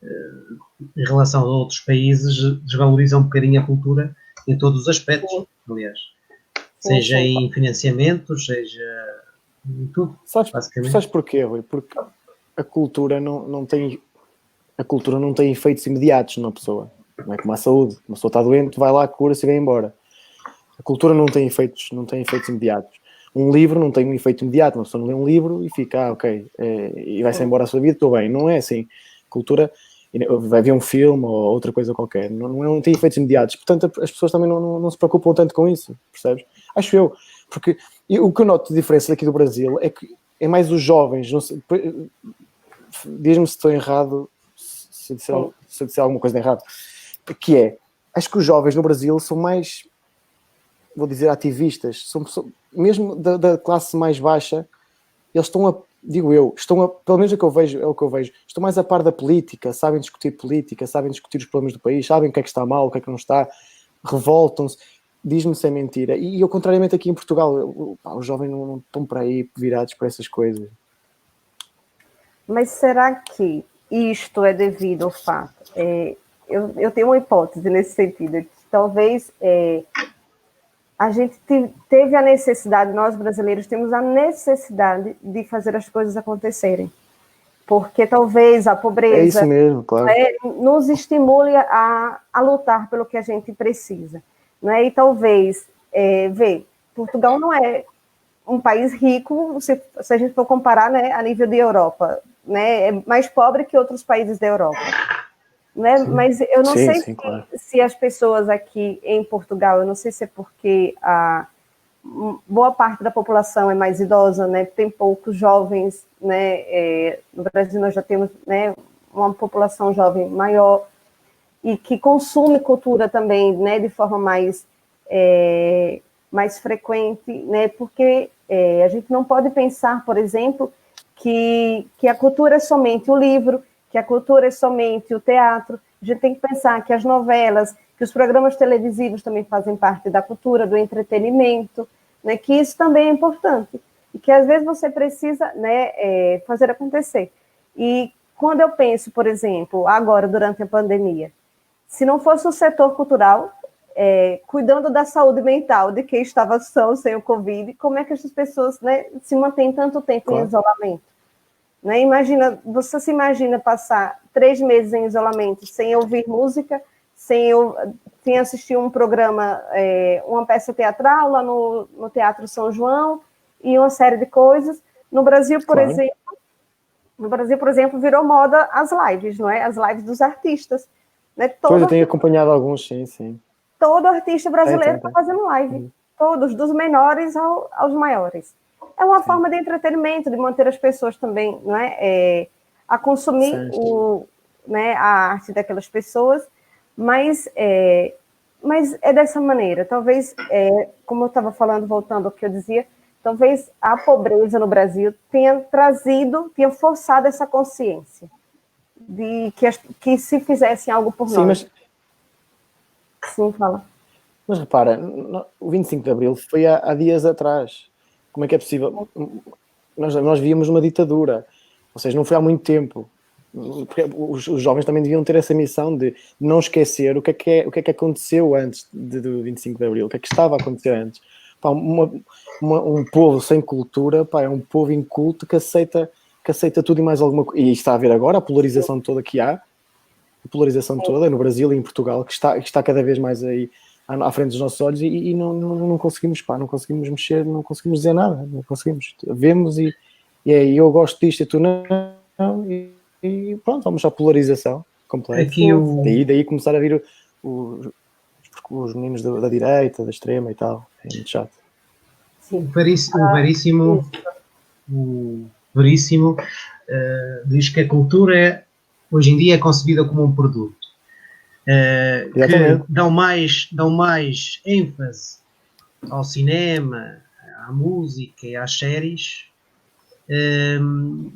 em relação a outros países, desvaloriza um bocadinho a cultura em todos os aspectos, aliás. Seja em financiamentos, seja em tudo, basicamente. Sabes porquê, Rui? Porque a cultura não tem efeitos imediatos na pessoa. Não é como a saúde. Uma pessoa está doente, vai lá, cura-se e vai embora. A cultura não tem efeitos imediatos. Um livro não tem um efeito imediato. Uma pessoa não lê um livro e fica, ok, e vai-se embora a sua vida, estou bem. Não é assim. Cultura, vai ver um filme ou outra coisa qualquer. Não tem efeitos imediatos. Portanto, as pessoas também não se preocupam tanto com isso, percebes? Acho eu. Porque o que eu noto de diferença daqui do Brasil é que é mais os jovens. Diz-me se estou errado, se eu disser alguma coisa de errado. Que é, acho que os jovens no Brasil são mais, vou dizer, ativistas, mesmo da classe mais baixa, eles pelo menos é o que eu vejo, estão mais a par da política, sabem discutir política, sabem discutir os problemas do país, sabem o que é que está mal, o que é que não está, revoltam-se, diz-me se é mentira. E eu, contrariamente aqui em Portugal, os jovens não estão por aí virados para essas coisas. Mas será que isto é devido ao fato... Eu tenho uma hipótese nesse sentido, que talvez a gente teve a necessidade, nós brasileiros temos a necessidade de fazer as coisas acontecerem, porque talvez a pobreza é isso mesmo, claro. Nos estimule a lutar pelo que a gente precisa. Né? E talvez, Portugal não é um país rico, se a gente for comparar, né, a nível de Europa, né, é mais pobre que outros países da Europa. Né? Mas eu não sei claro. se as pessoas aqui em Portugal, eu não sei se é porque boa parte da população é mais idosa, né? Tem poucos jovens, né? No Brasil nós já temos, né, uma população jovem maior e que consome cultura também, né, de forma mais frequente, né? Porque a gente não pode pensar, por exemplo, que a cultura é somente o livro, que a cultura é somente o teatro. A gente tem que pensar que as novelas, que os programas televisivos também fazem parte da cultura, do entretenimento, né, que isso também é importante, e que às vezes você precisa, né, fazer acontecer. E quando eu penso, por exemplo, agora, durante a pandemia, se não fosse o setor cultural, cuidando da saúde mental de quem estava são, sem o Covid, como é que essas pessoas, né, se mantêm tanto tempo em isolamento? Né? Você se imagina passar 3 meses em isolamento sem ouvir música, sem assistir um programa, uma peça teatral lá no Teatro São João e uma série de coisas. No Brasil, por exemplo, virou moda as lives, não é? As lives dos artistas. Né? Pois, eu tenho acompanhado alguns, sim. Todo artista brasileiro está fazendo live. Todos, dos menores aos maiores. É uma forma de entretenimento, de manter as pessoas também, não é? A consumir a arte daquelas pessoas, mas é dessa maneira. Talvez, como eu estava falando, voltando ao que eu dizia, talvez a pobreza no Brasil tenha forçado essa consciência de que se fizessem algo por nós. Sim, fala. Mas repara, o 25 de Abril foi há dias atrás. Como é que é possível? Nós víamos uma ditadura, ou seja, não foi há muito tempo. Porque os jovens também deviam ter essa missão de não esquecer o que é que aconteceu antes do 25 de Abril, o que é que estava a acontecer antes. Pá, um povo sem cultura, pá, é um povo inculto que aceita tudo e mais alguma coisa. E está a ver agora a polarização toda que há, a polarização toda no Brasil e em Portugal, que está cada vez mais aí à frente dos nossos olhos, e não conseguimos, pá, não conseguimos mexer, não conseguimos dizer nada, não conseguimos. Vemos e aí eu gosto disto e tu não, e pronto, vamos à polarização completa. Daí começar a vir os meninos da direita, da extrema e tal, é muito chato. Sim. O Veríssimo diz que a cultura hoje em dia é concebida como um produto. Que dão mais ênfase ao cinema, à música e às séries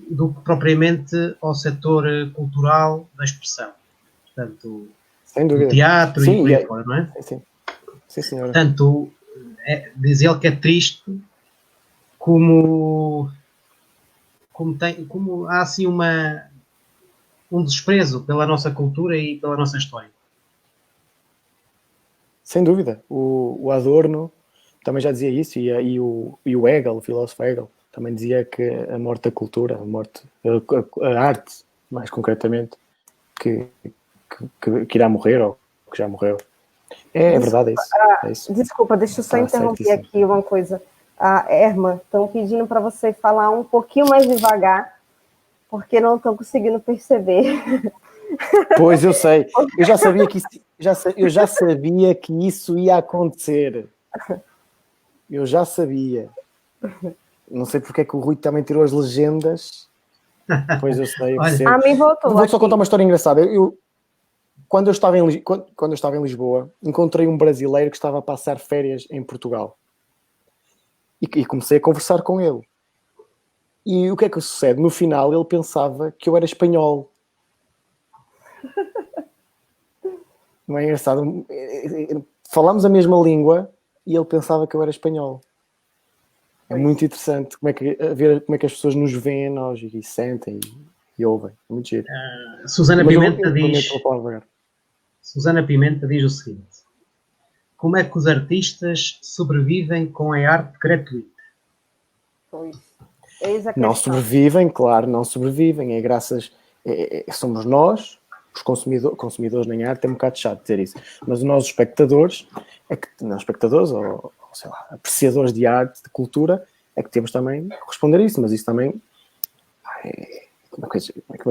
do que propriamente ao setor cultural da expressão. Portanto, do teatro e por aí fora, não é? Sim, senhora. Portanto, diz ele que é triste como há assim um desprezo pela nossa cultura e pela nossa história. Sem dúvida. O Adorno também já dizia isso, e o Hegel, o filósofo Hegel, também dizia que a morte da cultura, a arte, mais concretamente, que irá morrer, ou que já morreu. É verdade, é isso. Desculpa, deixa eu só interromper aqui uma coisa. A Erma, estão pedindo para você falar um pouquinho mais devagar, porque não estão conseguindo perceber. Pois, eu sei. Eu já sabia que isso ia acontecer. Eu já sabia. Não sei porque é que o Rui também tirou as legendas. Pois eu sei. A mim voltou. Vou só contar uma história engraçada. Quando eu estava em Lisboa, encontrei um brasileiro que estava a passar férias em Portugal. E comecei a conversar com ele. E o que é que sucede? No final, ele pensava que eu era espanhol. Não é engraçado? Falámos a mesma língua e ele pensava que eu era espanhol. É muito interessante ver como é que as pessoas nos veem, nós, e sentem e ouvem. É muito giro. Susana Pimenta diz o seguinte: como é que os artistas sobrevivem com a arte gratuita? Não sobrevivem, claro, não sobrevivem. É graças... somos nós, os consumidores nem arte, é um bocado chato dizer isso, mas nós, os espectadores, ou sei lá, apreciadores de arte, de cultura, é que temos também que responder a isso, mas isso também como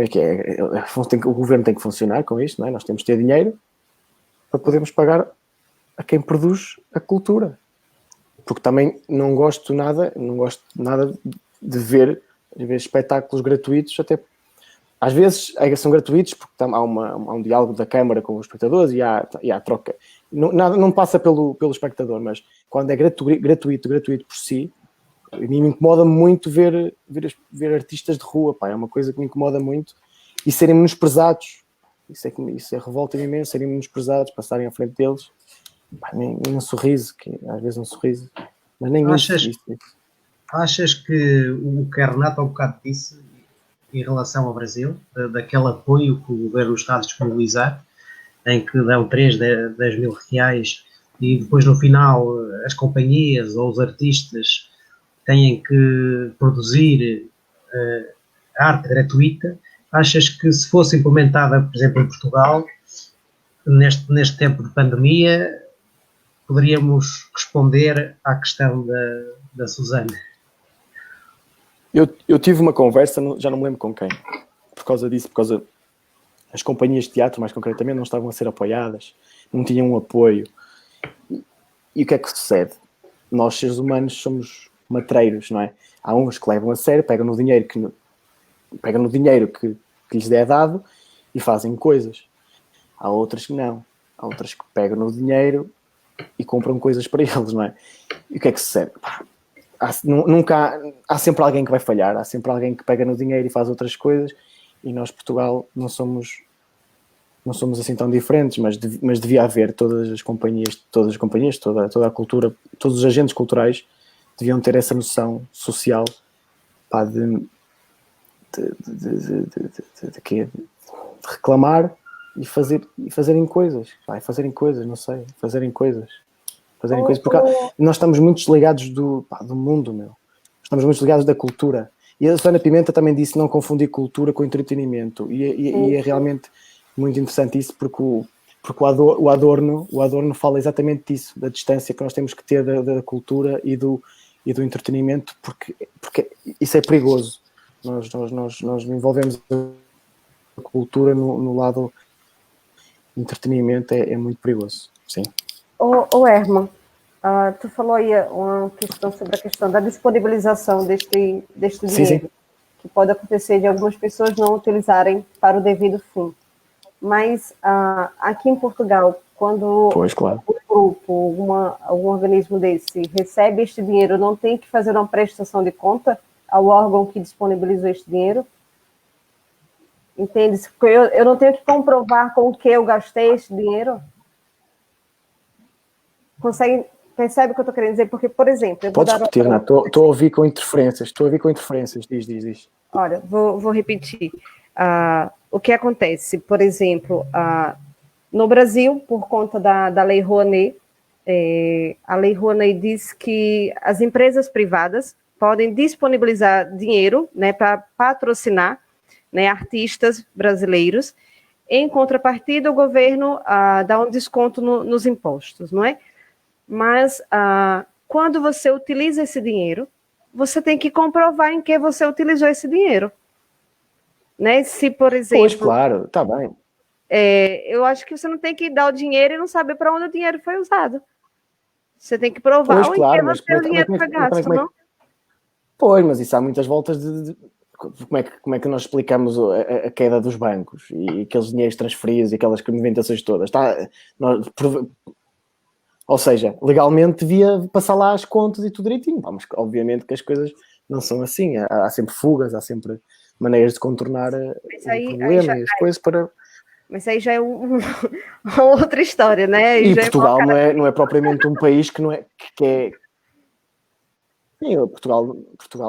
é que é? O governo tem que funcionar com isto, não é? Nós temos que ter dinheiro para podermos pagar a quem produz a cultura, porque também não gosto nada de ver espetáculos gratuitos, até às vezes são gratuitos porque há um diálogo da Câmara com os espectadores e há troca. Não passa pelo espectador, mas quando é gratuito por si, me incomoda muito ver artistas de rua, pá, é uma coisa que me incomoda muito, e serem menosprezados. Isso é revolta imenso, serem menosprezados, passarem à frente deles. Pá, nem um sorriso, às vezes um sorriso, mas nem isso. Achas que o que a Renata há um bocado disse em relação ao Brasil, daquele apoio que o governo está a disponibilizar, em que dão 3, 10 mil reais e depois no final as companhias ou os artistas têm que produzir arte gratuita, achas que se fosse implementada, por exemplo, em Portugal, neste tempo de pandemia, poderíamos responder à questão da Susana? Eu tive uma conversa, já não me lembro com quem, por causa disso, as companhias de teatro, mais concretamente, não estavam a ser apoiadas, não tinham um apoio. E o que é que sucede? Nós, seres humanos, somos matreiros, não é? Há uns que levam a sério, pegam no dinheiro que lhes é dado e fazem coisas. Há outras que não. Há outras que pegam no dinheiro e compram coisas para eles, não é? E o que é que sucede? nunca há sempre alguém que vai falhar, há sempre alguém que pega no dinheiro e faz outras coisas, e nós, Portugal, não somos assim tão diferentes, mas devia haver toda a cultura, todos os agentes culturais deviam ter essa noção social, pá, de reclamar e fazerem coisas, não sei, fazerem coisas, porque nós estamos muito desligados do mundo, meu. Estamos muito desligados da cultura. E a Susana Pimenta também disse não confundir cultura com entretenimento, e é realmente muito interessante isso, porque o Adorno fala exatamente disso, da distância que nós temos que ter da cultura e do entretenimento, porque isso é perigoso. Nós envolvemos a cultura no lado entretenimento, é muito perigoso, sim. Herman, tu falou aí uma questão sobre a questão da disponibilização deste dinheiro, sim. Que pode acontecer de algumas pessoas não utilizarem para o devido fim. Mas aqui em Portugal, quando claro, um grupo, algum organismo desse recebe este dinheiro, não tem que fazer uma prestação de conta ao órgão que disponibilizou este dinheiro? Entende? Porque eu não tenho que comprovar com o que eu gastei este dinheiro? Percebe o que eu estou querendo dizer? Porque, por exemplo... Podes repetir, Renato? Estou a ouvir com interferências. Diz. Olha, vou repetir. O que acontece, por exemplo, no Brasil, por conta da Lei Rouanet, a Lei Rouanet diz que as empresas privadas podem disponibilizar dinheiro, né, para patrocinar, né, artistas brasileiros. Em contrapartida, o governo dá um desconto nos impostos, não é? Mas quando você utiliza esse dinheiro, você tem que comprovar em que você utilizou esse dinheiro. Né? Se, por exemplo... Pois, claro, está bem. Eu acho que você não tem que dar o dinheiro e não saber para onde o dinheiro foi usado. Você tem que provar em que você o dinheiro foi gasto, não? Pois, mas isso há muitas voltas de como é que nós explicamos a queda dos bancos e aqueles dinheiros transferidos e aquelas movimentações todas. Ou seja, legalmente devia passar lá as contas e tudo direitinho. Mas obviamente que as coisas não são assim. Há sempre fugas, há sempre maneiras de contornar o problema e as coisas para... Mas aí já é uma outra história, né? E Portugal não é propriamente um país que não é... que Portugal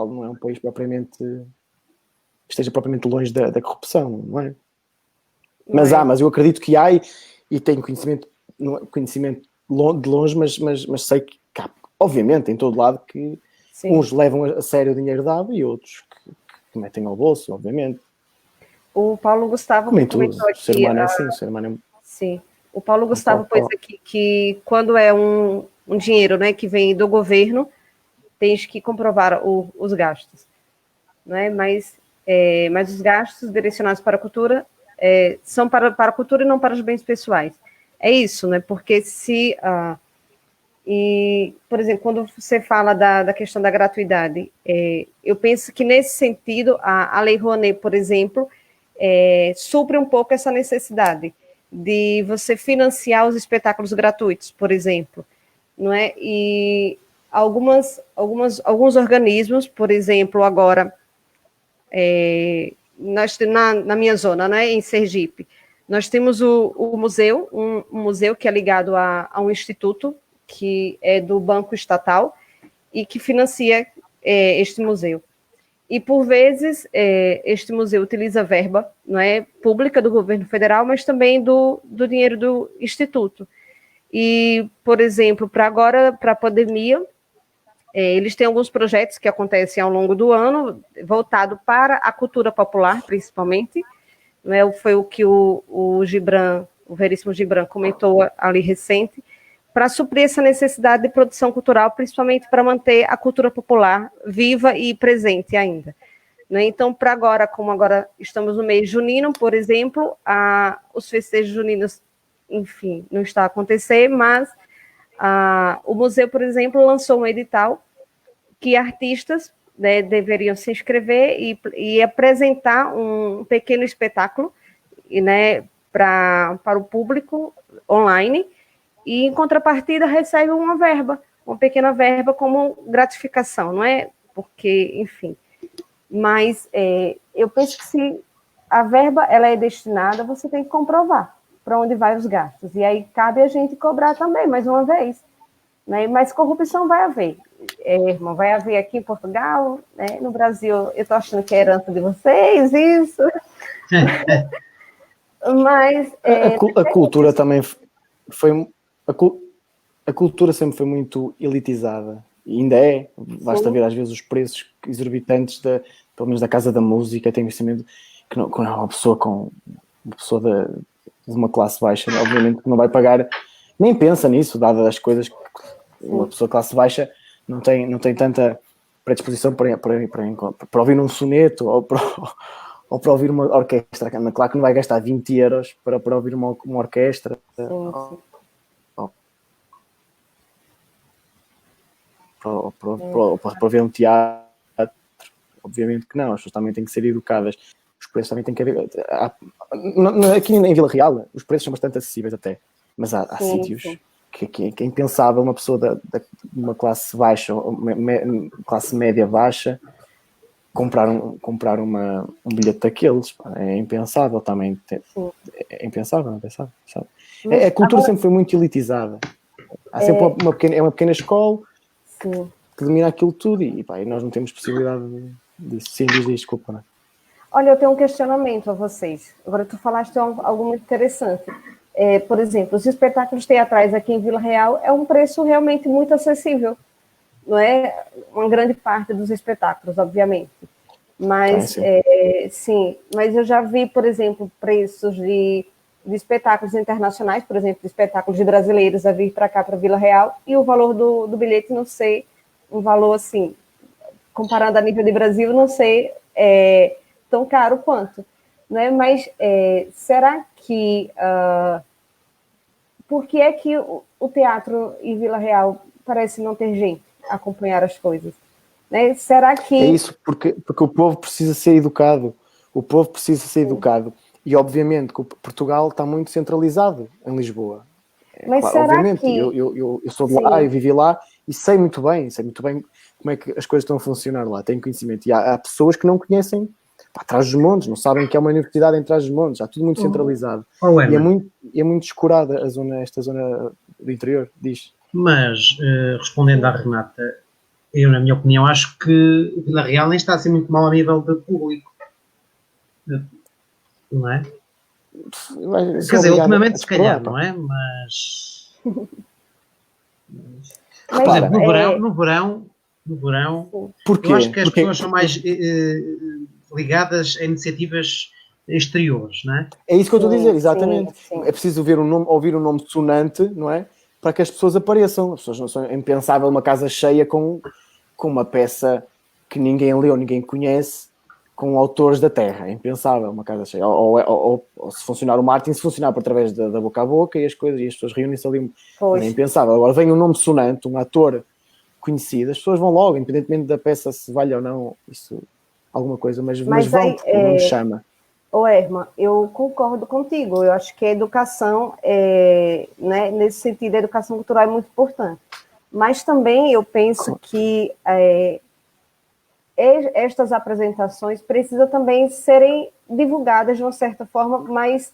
não é um país propriamente... que esteja propriamente longe da corrupção, não é? Mas eu acredito que há e tenho conhecimento de longe, mas sei que há, obviamente, em todo lado, que sim, uns levam a sério o dinheiro dado e outros que metem ao bolso, obviamente. O Paulo Gustavo comentou aqui... O ser humano é assim, o ser humano é... Sim. O Paulo Gustavo pôs aqui que quando é um dinheiro, né, que vem do governo, tens que comprovar os gastos. Né? Mas os gastos direcionados para a cultura são para a cultura e não para os bens pessoais. É isso, né? Porque se... por exemplo, quando você fala da questão da gratuidade, eu penso que, nesse sentido, a Lei Rouanet, por exemplo, supre um pouco essa necessidade de você financiar os espetáculos gratuitos, por exemplo. Não é? E alguns organismos, por exemplo, agora, na minha zona, né, em Sergipe, nós temos o museu, um museu que é ligado a um instituto, que é do Banco Estatal, e que financia este museu. E, por vezes, este museu utiliza verba, não é, pública do governo federal, mas também do dinheiro do instituto. E, por exemplo, para a pandemia, eles têm alguns projetos que acontecem ao longo do ano, voltado para a cultura popular, principalmente. Não é? Foi o que o Veríssimo Gibran comentou ali recente, para suprir essa necessidade de produção cultural, principalmente para manter a cultura popular viva e presente ainda. Né? Então, para agora, como agora estamos no mês junino, por exemplo, os festejos juninos, enfim, não está a acontecer, mas o museu, por exemplo, lançou um edital que artistas, né, deveriam se inscrever e apresentar um pequeno espetáculo, né, para o público online, e, em contrapartida, recebe uma uma pequena verba como gratificação, não é? Porque, enfim. Mas eu penso que se a verba ela é destinada, você tem que comprovar para onde vai os gastos. E aí cabe a gente cobrar também, mais uma vez. Né? Mas corrupção vai haver. Irmão, vai haver aqui em Portugal, né? No Brasil, eu estou achando que é herança de vocês, isso. Mas... a cultura também foi... A cultura sempre foi muito elitizada. E ainda é. Basta ver, às vezes, os preços exorbitantes, pelo menos da Casa da Música. Tenho conhecimento que não, uma pessoa de uma classe baixa, obviamente, não vai pagar... Nem pensa nisso, dadas as coisas que uma pessoa de classe baixa não tem tanta predisposição para ouvir um soneto ou para ouvir uma orquestra. Claro que não vai gastar 20 euros para ouvir uma orquestra. Para ver um teatro, obviamente que não. As pessoas também têm que ser educadas. Os preços também têm que haver. Aqui em Vila Real, os preços são bastante acessíveis até, mas há sítios que é impensável uma pessoa de uma classe baixa, classe média baixa, comprar um bilhete daqueles. É impensável também. É impensável, não é pensável, sabe? A cultura sempre foi muito elitizada. Há sempre uma pequena escola que domina aquilo tudo e nós não temos possibilidade disso. Sim, diz, desculpa, não é? Olha, eu tenho um questionamento a vocês. Agora, tu falaste algo muito interessante. Por exemplo, os espetáculos teatrais aqui em Vila Real é um preço realmente muito acessível. Não é uma grande parte dos espetáculos, obviamente. Mas, sim, mas eu já vi, por exemplo, preços de espetáculos internacionais, por exemplo, de espetáculos de brasileiros a vir para cá, para Vila Real, e o valor do bilhete, não sei, um valor assim, comparando a nível de Brasil, não sei tão caro quanto. Né? Mas será que... por que é que o teatro em Vila Real parece não ter gente a acompanhar as coisas? Né? Será que... É isso, porque o povo precisa ser educado. O povo precisa ser educado. E, obviamente, que Portugal está muito centralizado em Lisboa. Mas claro, será obviamente, que... eu sou de lá, eu vivi lá e sei muito bem como é que as coisas estão a funcionar lá. Tenho conhecimento. E há pessoas que não conhecem Trás-os-Montes, não sabem que é uma universidade em Trás-os-Montes. Está tudo muito centralizado. E é muito descurada esta zona do interior, diz. Mas, respondendo à Renata, eu, na minha opinião, acho que o Vila Real nem está a ser muito mal a nível de público. Não é? Quer dizer, ultimamente se calhar, não é? Mas por exemplo, no verão eu acho que as pessoas são mais ligadas a iniciativas exteriores, não é? É isso que eu estou a dizer, exatamente. Sim. É preciso ouvir um nome sonante, não é? Para que as pessoas apareçam. As pessoas não são... É impensável uma casa cheia com uma peça que ninguém leu, ninguém conhece, com autores da terra. É impensável uma casa cheia. Ou se funcionar o marketing, se funcionar por através da boca a boca e as pessoas reúnem-se ali. É impensável. Agora vem um nome sonante, um ator conhecido, as pessoas vão logo, independentemente da peça se vale ou não, isso, alguma coisa, mas vão, porque o nome chama. Erma, eu concordo contigo. Eu acho que a educação, né, nesse sentido, a educação cultural é muito importante. Mas também eu penso que estas apresentações precisam também serem divulgadas de uma certa forma, mas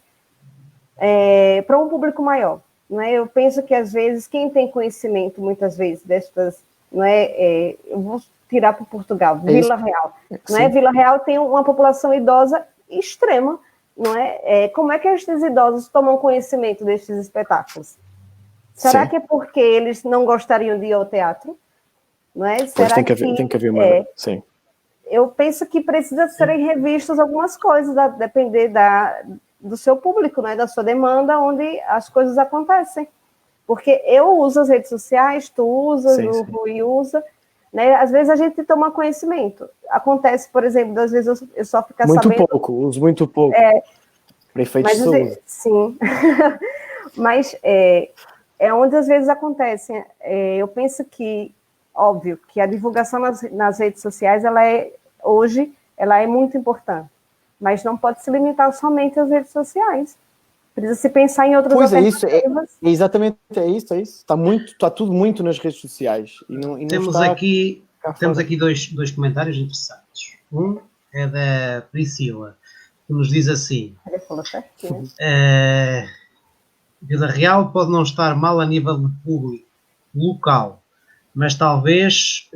para um público maior. Né? Eu penso que, às vezes, quem tem conhecimento, muitas vezes, destas... eu vou tirar para Portugal, Vila Real. Né? Vila Real tem uma população idosa extrema, não é? Como é que estes idosos tomam conhecimento destes espetáculos? Será que é porque eles não gostariam de ir ao teatro? Não é? Pois tem que haver uma... Sim. Eu penso que precisa serem revistas algumas coisas, a depender do seu público, não é? Da sua demanda, onde as coisas acontecem. Porque eu uso as redes sociais, tu usas, o Rui usa... Né? Às vezes a gente toma conhecimento. Acontece, por exemplo, às vezes eu só ficar sabendo... Uso muito pouco. Para efeitos de saúde. Sim. Mas onde às vezes acontece. Eu penso que, óbvio, que a divulgação nas redes sociais, hoje, ela é muito importante. Mas não pode se limitar somente às redes sociais. Precisa se pensar em outras Pois é isso, alternativas. exatamente é isso. Está tudo muito nas redes sociais e não Temos está aqui, cá temos fora. aqui dois comentários interessantes. Um é da Priscila, que nos diz assim: Ele falou certinho. Vila Real pode não estar mal a nível de público local, mas talvez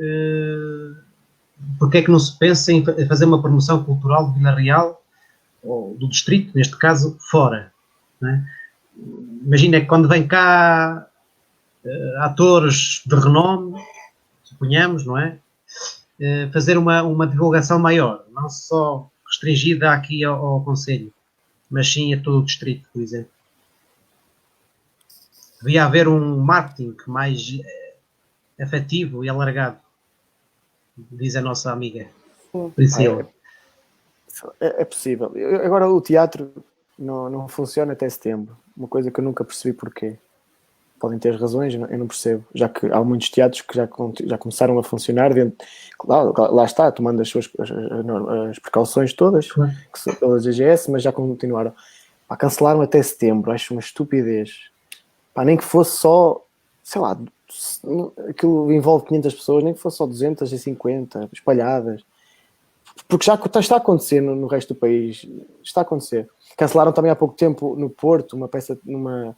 porque é que não se pensa em fazer uma promoção cultural de Vila Real, ou do distrito, neste caso, fora. Não é? Imagina que quando vem cá atores de renome, suponhamos, não é? Fazer uma divulgação maior, não só restringida aqui ao Conselho, mas sim a todo o distrito, por exemplo. Devia haver um marketing mais afetivo e alargado, diz a nossa amiga Priscila. É possível. Agora o teatro não funciona até setembro. Uma coisa que eu nunca percebi porquê. Podem ter razões, eu não percebo. Já que há muitos teatros que já começaram a funcionar dentro. Lá está, tomando as precauções todas, Claro. que são pelas DGS, mas já continuaram. Cancelaram até setembro, acho uma estupidez. Nem que fosse só, sei lá, aquilo envolve 500 pessoas, nem que fosse só 250 espalhadas. Porque já está a acontecer no resto do país. Está a acontecer. Cancelaram também há pouco tempo no Porto uma peça do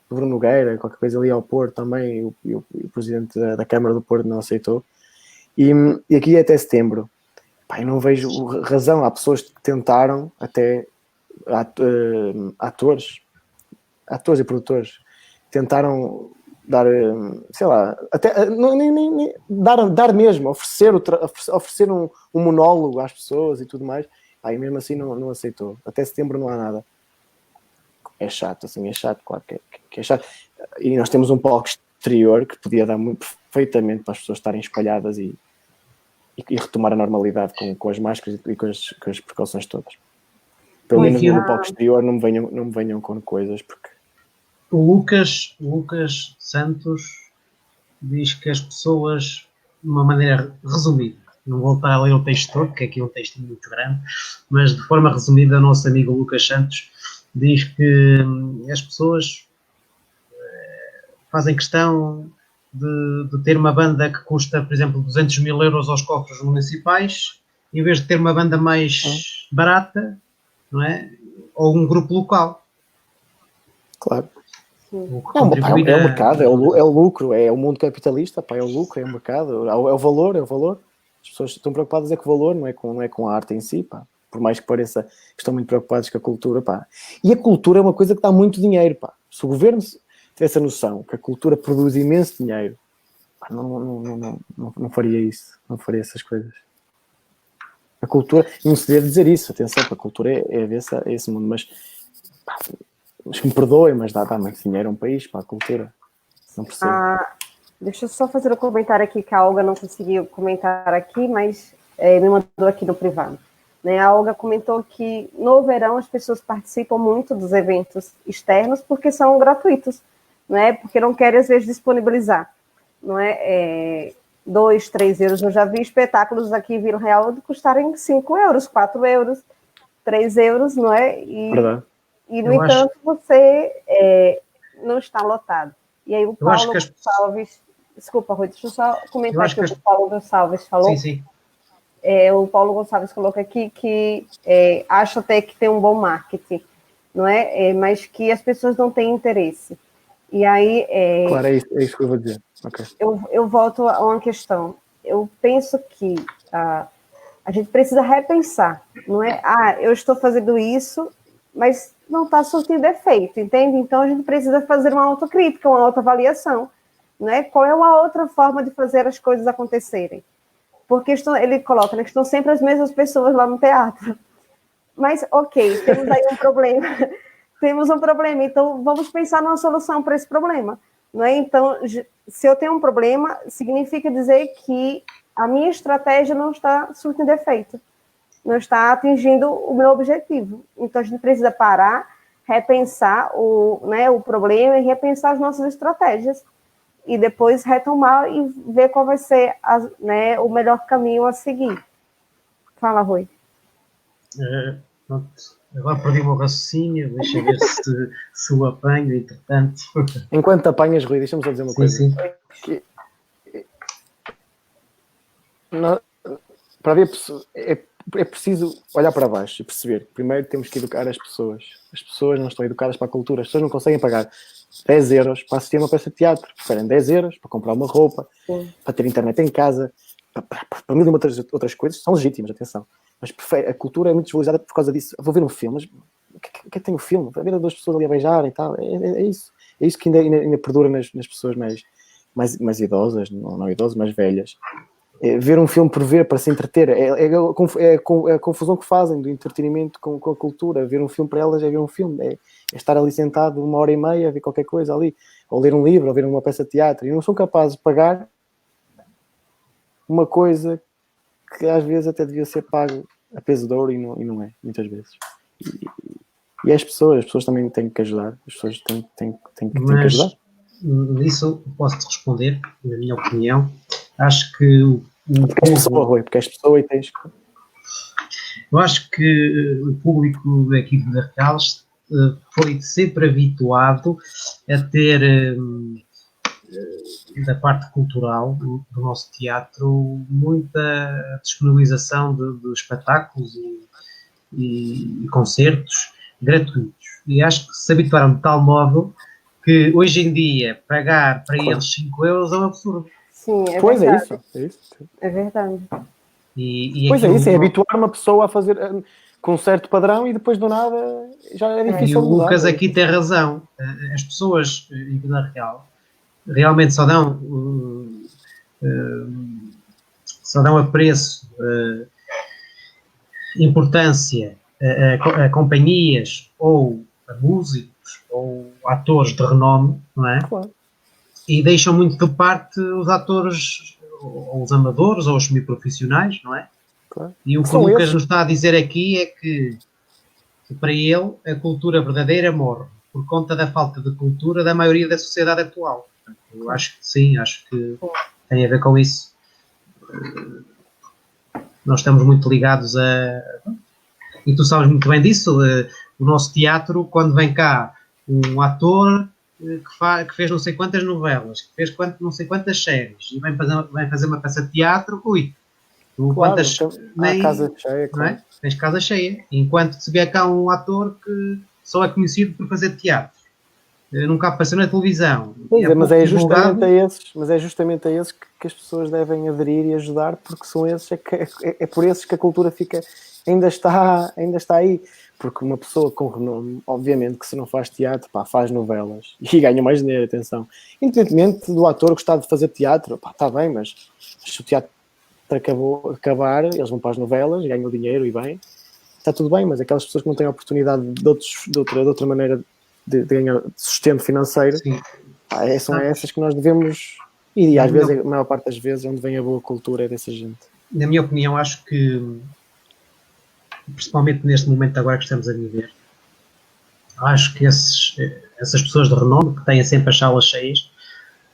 Bruno Nogueira, qualquer coisa ali ao Porto também, e o presidente da Câmara do Porto não aceitou. E aqui é até setembro. Eu não vejo razão. Há pessoas que tentaram, até atores e produtores, tentaram dar, sei lá, até nem dar mesmo, oferecer um monólogo às pessoas e tudo mais. E mesmo assim não aceitou. Até setembro não há nada. É chato, assim, é chato, claro que é chato. E nós temos um palco exterior que podia dar perfeitamente para as pessoas estarem espalhadas e retomar a normalidade com as máscaras e com as precauções todas. Pelo menos no palco exterior não me venham com coisas, porque O Lucas Santos diz que as pessoas, de uma maneira resumida, não vou estar a ler o texto todo, porque aqui é um texto muito grande, mas de forma resumida, o nosso amigo Lucas Santos diz que as pessoas fazem questão de ter uma banda que custa, por exemplo, 200 mil euros aos cofres municipais, em vez de ter uma banda mais barata, não é? Ou um grupo local. Claro. É o mercado, é o lucro, é o mundo capitalista, é o lucro, é o mercado, é o valor, é o valor. As pessoas estão preocupadas com o valor, não é com a arte em si, por mais que pareça que estão muito preocupados com a cultura, E a cultura é uma coisa que dá muito dinheiro, Se o governo tivesse a noção que a cultura produz imenso dinheiro, não faria isso, não faria essas coisas. A cultura, não se deve dizer isso, atenção, a cultura é esse mundo, mas que me perdoem, mas dá muito dinheiro a um país, para a cultura. Não percebo. Deixa eu só fazer um comentário aqui que a Olga não conseguiu comentar aqui, mas me mandou aqui no privado. A Olga comentou que no verão as pessoas participam muito dos eventos externos porque são gratuitos, porque não querem, às vezes, disponibilizar. 2, 3 euros. Eu já vi espetáculos aqui em Vila Real de custarem 5 euros, 4 euros, 3 euros, não é? E no entanto, você não está lotado. E aí o Paulo Gonçalves... Desculpa, Rui, deixa eu só comentar aqui o que o Paulo Gonçalves falou. Sim. O Paulo Gonçalves coloca aqui que acha até que tem um bom marketing, não é? Mas que as pessoas não têm interesse. E aí... Claro, é isso que eu vou dizer. Okay. Eu volto a uma questão. Eu penso que a gente precisa repensar, não é? Eu estou fazendo isso, mas não está surtindo efeito, entende? Então a gente precisa fazer uma autocrítica, uma autoavaliação, né? Qual é uma outra forma de fazer as coisas acontecerem? Porque ele coloca, que estão sempre as mesmas pessoas lá no teatro. Mas, ok, temos aí um problema. Temos um problema, então vamos pensar numa solução para esse problema. Não é? Então, se eu tenho um problema, significa dizer que a minha estratégia não está surtindo efeito, não está atingindo o meu objetivo. Então, a gente precisa parar, repensar o problema e repensar as nossas estratégias. E depois retomar e ver qual vai ser o melhor caminho a seguir. Fala, Rui. Agora perdi o meu raciocínio, deixa ver se o apanho, entretanto. Enquanto apanhas, Rui, deixa-me só dizer uma coisa. Sim. Que, para ver, é preciso olhar para baixo e perceber que primeiro temos que educar as pessoas. As pessoas não estão educadas para a cultura. As pessoas não conseguem pagar 10 euros para assistir a uma peça de teatro. Preferem 10 euros para comprar uma roupa, para ter internet em casa, para mil e outras coisas. São legítimas, atenção. Mas a cultura é muito desvalorizada por causa disso. Vou ver um filme, mas o que é que tem o filme? Vai ver duas pessoas ali a beijar e tal. É isso. É isso que ainda perdura nas pessoas mais idosas, não idosas, mais velhas. É ver um filme por ver, para se entreter. É a confusão que fazem do entretenimento com a cultura. Ver um filme para elas é ver um filme. É estar ali sentado 1h30 a ver qualquer coisa ali. Ou ler um livro, ou ver uma peça de teatro. E não são capazes de pagar uma coisa que às vezes até devia ser pago a peso de ouro e não é, muitas vezes. E as pessoas também têm que ajudar. As pessoas têm que ajudar. Nisso posso-te responder, na minha opinião. Acho que porque és pessoa, Rui, porque és pessoa e tens que... Eu acho que o público aqui de Arcaldes foi sempre habituado a ter, da parte cultural do nosso teatro, muita disponibilização de espetáculos e concertos gratuitos. E acho que se habituaram de tal modo que hoje em dia pagar para eles 5 euros é um absurdo. Sim, pois verdade. É isso. É verdade. Pois é isso, é habituar uma pessoa a fazer com um certo padrão e depois do nada já é difícil mudar. E o Lucas aqui tem razão. As pessoas em Vila Real realmente só dão apreço, importância a companhias ou a músicos ou atores de renome, não é? Claro. E deixam muito de parte os atores, ou os amadores, ou os semiprofissionais, não é? Claro. E o que o Lucas nos está a dizer aqui é que para ele a cultura verdadeira morre por conta da falta de cultura da maioria da sociedade atual. Eu acho que sim, acho que tem a ver com isso. Nós estamos muito ligados a... E tu sabes muito bem disso, o nosso teatro, quando vem cá um ator que fez não sei quantas novelas, que fez não sei quantas séries, e vem fazer uma peça de teatro, quantas... Nem, casa cheia, claro. Não é? Tens casa cheia. Enquanto se vier cá um ator que só é conhecido por fazer teatro, nunca apareceu na televisão. Mas é justamente a esses que as pessoas devem aderir e ajudar, porque são esses, é por esses que a cultura ainda está aí. Porque uma pessoa com renome, obviamente que se não faz teatro, faz novelas e ganha mais dinheiro, atenção. Independentemente do ator gostar de fazer teatro, está bem, mas se o teatro acabar, eles vão para as novelas, ganham dinheiro e bem, está tudo bem, mas aquelas pessoas que não têm a oportunidade de outra maneira de ganhar sustento financeiro, são essas que nós devemos, e às vezes, a maior parte das vezes, onde vem a boa cultura é dessa gente. Na minha opinião, acho que, principalmente neste momento agora que estamos a viver, acho que essas pessoas de renome, que têm sempre as salas cheias,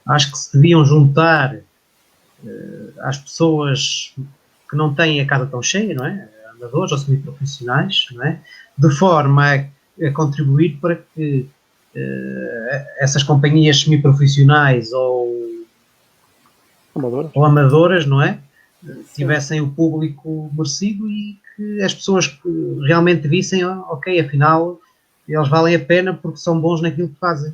acho que se deviam juntar às pessoas que não têm a casa tão cheia, não é? Amadores ou semiprofissionais, não é? De forma a contribuir para que essas companhias semiprofissionais ou amadoras, não é? Tivessem o público merecido e que as pessoas que realmente vissem, ok, afinal eles valem a pena porque são bons naquilo que fazem.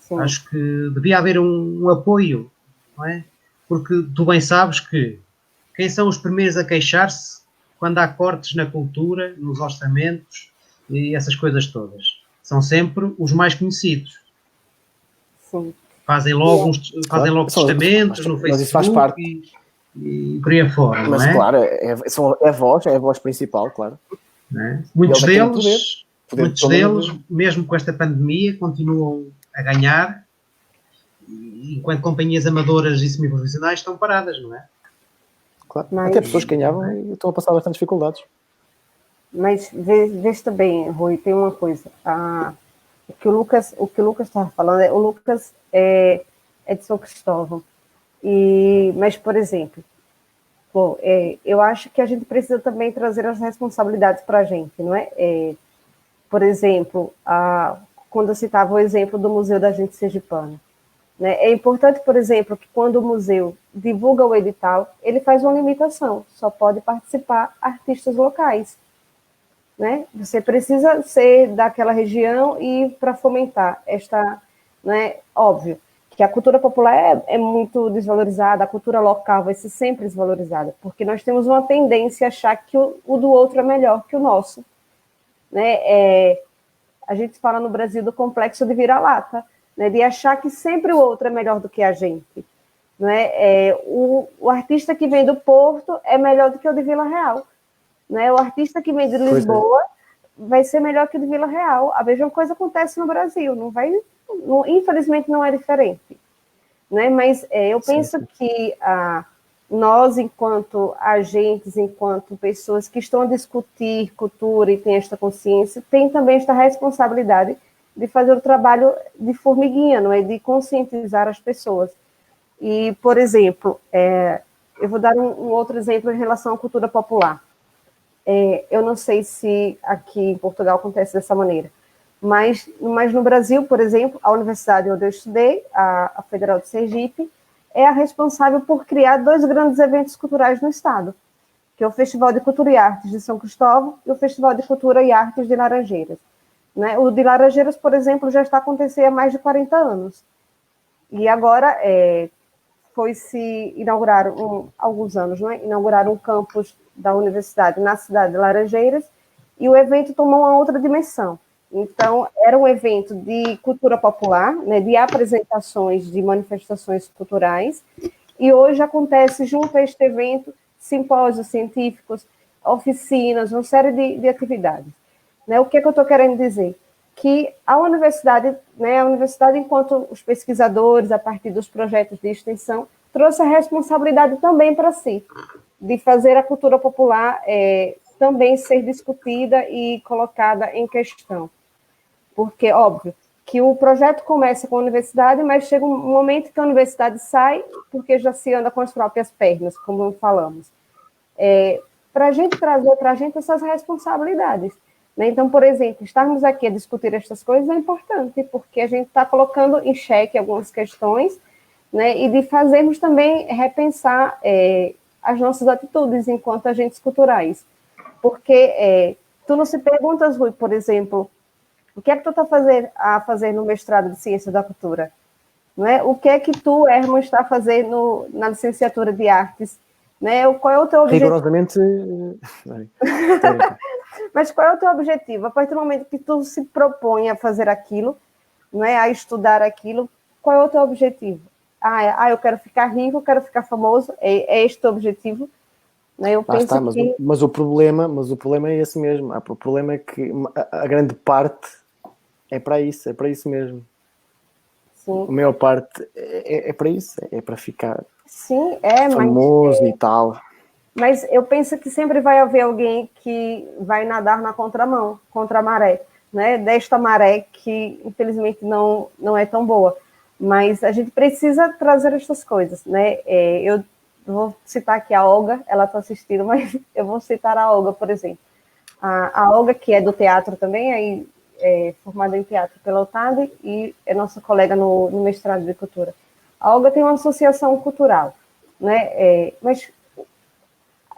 Sim. Acho que devia haver um apoio, não é? Porque tu bem sabes que quem são os primeiros a queixar-se quando há cortes na cultura, nos orçamentos e essas coisas todas? São sempre os mais conhecidos. Sim. Fazem logo testamentos no Facebook, mas isso faz parte. E por aí afora, mas, não é? Claro, é a voz principal, claro. É? Muitos deles, mesmo com esta pandemia, continuam a ganhar, enquanto companhias amadoras e semiprofissionais estão paradas, não é? Claro. Até pessoas que ganhavam e estão a passar bastantes dificuldades. Mas veja também, Rui, tem uma coisa. O que o Lucas estava falando, o Lucas é de São Cristóvão. Mas, por exemplo, Bom, eu acho que a gente precisa também trazer as responsabilidades para a gente, não é? Por exemplo, quando eu citava o exemplo do Museu da Gente Sergipana, né? É importante, por exemplo, que quando o museu divulga o edital, ele faz uma limitação, só pode participar artistas locais, né? Você precisa ser daquela região e para fomentar esta, né? Óbvio que a cultura popular é muito desvalorizada, a cultura local vai ser sempre desvalorizada, porque nós temos uma tendência a achar que o do outro é melhor que o nosso, né? A gente fala no Brasil do complexo de vira-lata, né? De achar que sempre o outro é melhor do que a gente, né? O artista que vem do Porto é melhor do que o de Vila Real, né? O artista que vem de Lisboa vai ser melhor que o de Vila Real. A mesma coisa acontece no Brasil, infelizmente não é diferente, né? Mas eu penso que nós, enquanto agentes, enquanto pessoas que estão a discutir cultura e têm esta consciência, tem também esta responsabilidade de fazer o trabalho de formiguinha, não é? De conscientizar as pessoas. E, por exemplo, eu vou dar um outro exemplo em relação à cultura popular. Eu não sei se aqui em Portugal acontece dessa maneira, mas no Brasil, por exemplo, a universidade onde eu estudei, a Federal de Sergipe, é a responsável por criar 2 grandes eventos culturais no estado, que é o Festival de Cultura e Artes de São Cristóvão e o Festival de Cultura e Artes de Laranjeiras, né? O de Laranjeiras, por exemplo, já está acontecendo há mais de 40 anos. E agora foi-se inaugurar, alguns anos, né? Inauguraram um campus da universidade na cidade de Laranjeiras e o evento tomou uma outra dimensão. Então, era um evento de cultura popular, né, de apresentações de manifestações culturais, e hoje acontece, junto a este evento, simpósios científicos, oficinas, uma série de atividades. Né? O que é que eu estou querendo dizer? Que a universidade, enquanto os pesquisadores, a partir dos projetos de extensão, trouxe a responsabilidade também para si, de fazer a cultura popular também ser discutida e colocada em questão. Porque, óbvio, que o projeto começa com a universidade, mas chega um momento que a universidade sai, porque já se anda com as próprias pernas, como falamos. Para a gente trazer para a gente essas responsabilidades. Né? Então, por exemplo, estarmos aqui a discutir estas coisas é importante, porque a gente está colocando em xeque algumas questões, né? E de fazermos também repensar as nossas atitudes enquanto agentes culturais. Porque tu não se perguntas, Rui, por exemplo, o que é que tu está a fazer no mestrado de Ciência da Cultura? Não é? O que é que tu, Herman, está a fazer na licenciatura de Artes? Né? Qual é o teu objetivo? Rigorosamente... Mas qual é o teu objetivo? A partir do momento que tu se propõe a fazer aquilo, não é? A estudar aquilo, qual é o teu objetivo? Eu quero ficar rico, eu quero ficar famoso, é este o objetivo? Né? Eu penso que... mas o problema é esse mesmo. O problema é que a grande parte é para isso mesmo. Sim. A maior parte é para isso, é para ficar famoso e tal. Mas eu penso que sempre vai haver alguém que vai nadar na contramão, contra a maré, né? Desta maré que, infelizmente, não é tão boa. Mas a gente precisa trazer essas coisas, né? Eu vou citar aqui a Olga, ela está assistindo, mas eu vou citar a Olga, por exemplo. A Olga, que é do teatro também, formada em teatro pela UTAD e é nossa colega no mestrado de cultura. A Olga tem uma associação cultural, né? Mas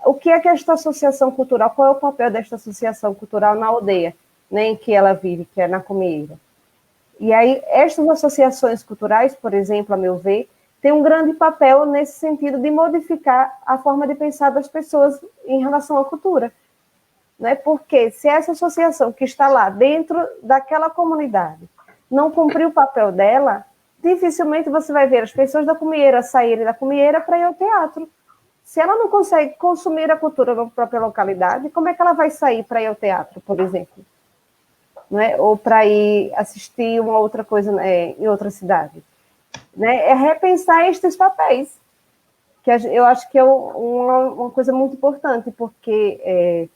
o que é esta associação cultural? Qual é o papel desta associação cultural na aldeia, né, em que ela vive, que é na Comieira? E aí, estas associações culturais, por exemplo, a meu ver, têm um grande papel nesse sentido de modificar a forma de pensar das pessoas em relação à cultura. Né? Porque se essa associação que está lá dentro daquela comunidade não cumprir o papel dela, dificilmente você vai ver as pessoas da Comieira saírem da Comieira para ir ao teatro. Se ela não consegue consumir a cultura na própria localidade, como é que ela vai sair para ir ao teatro, por exemplo? Né? Ou para ir assistir uma outra coisa em outra cidade? Né? É repensar estes papéis, que eu acho que é uma coisa muito importante, porque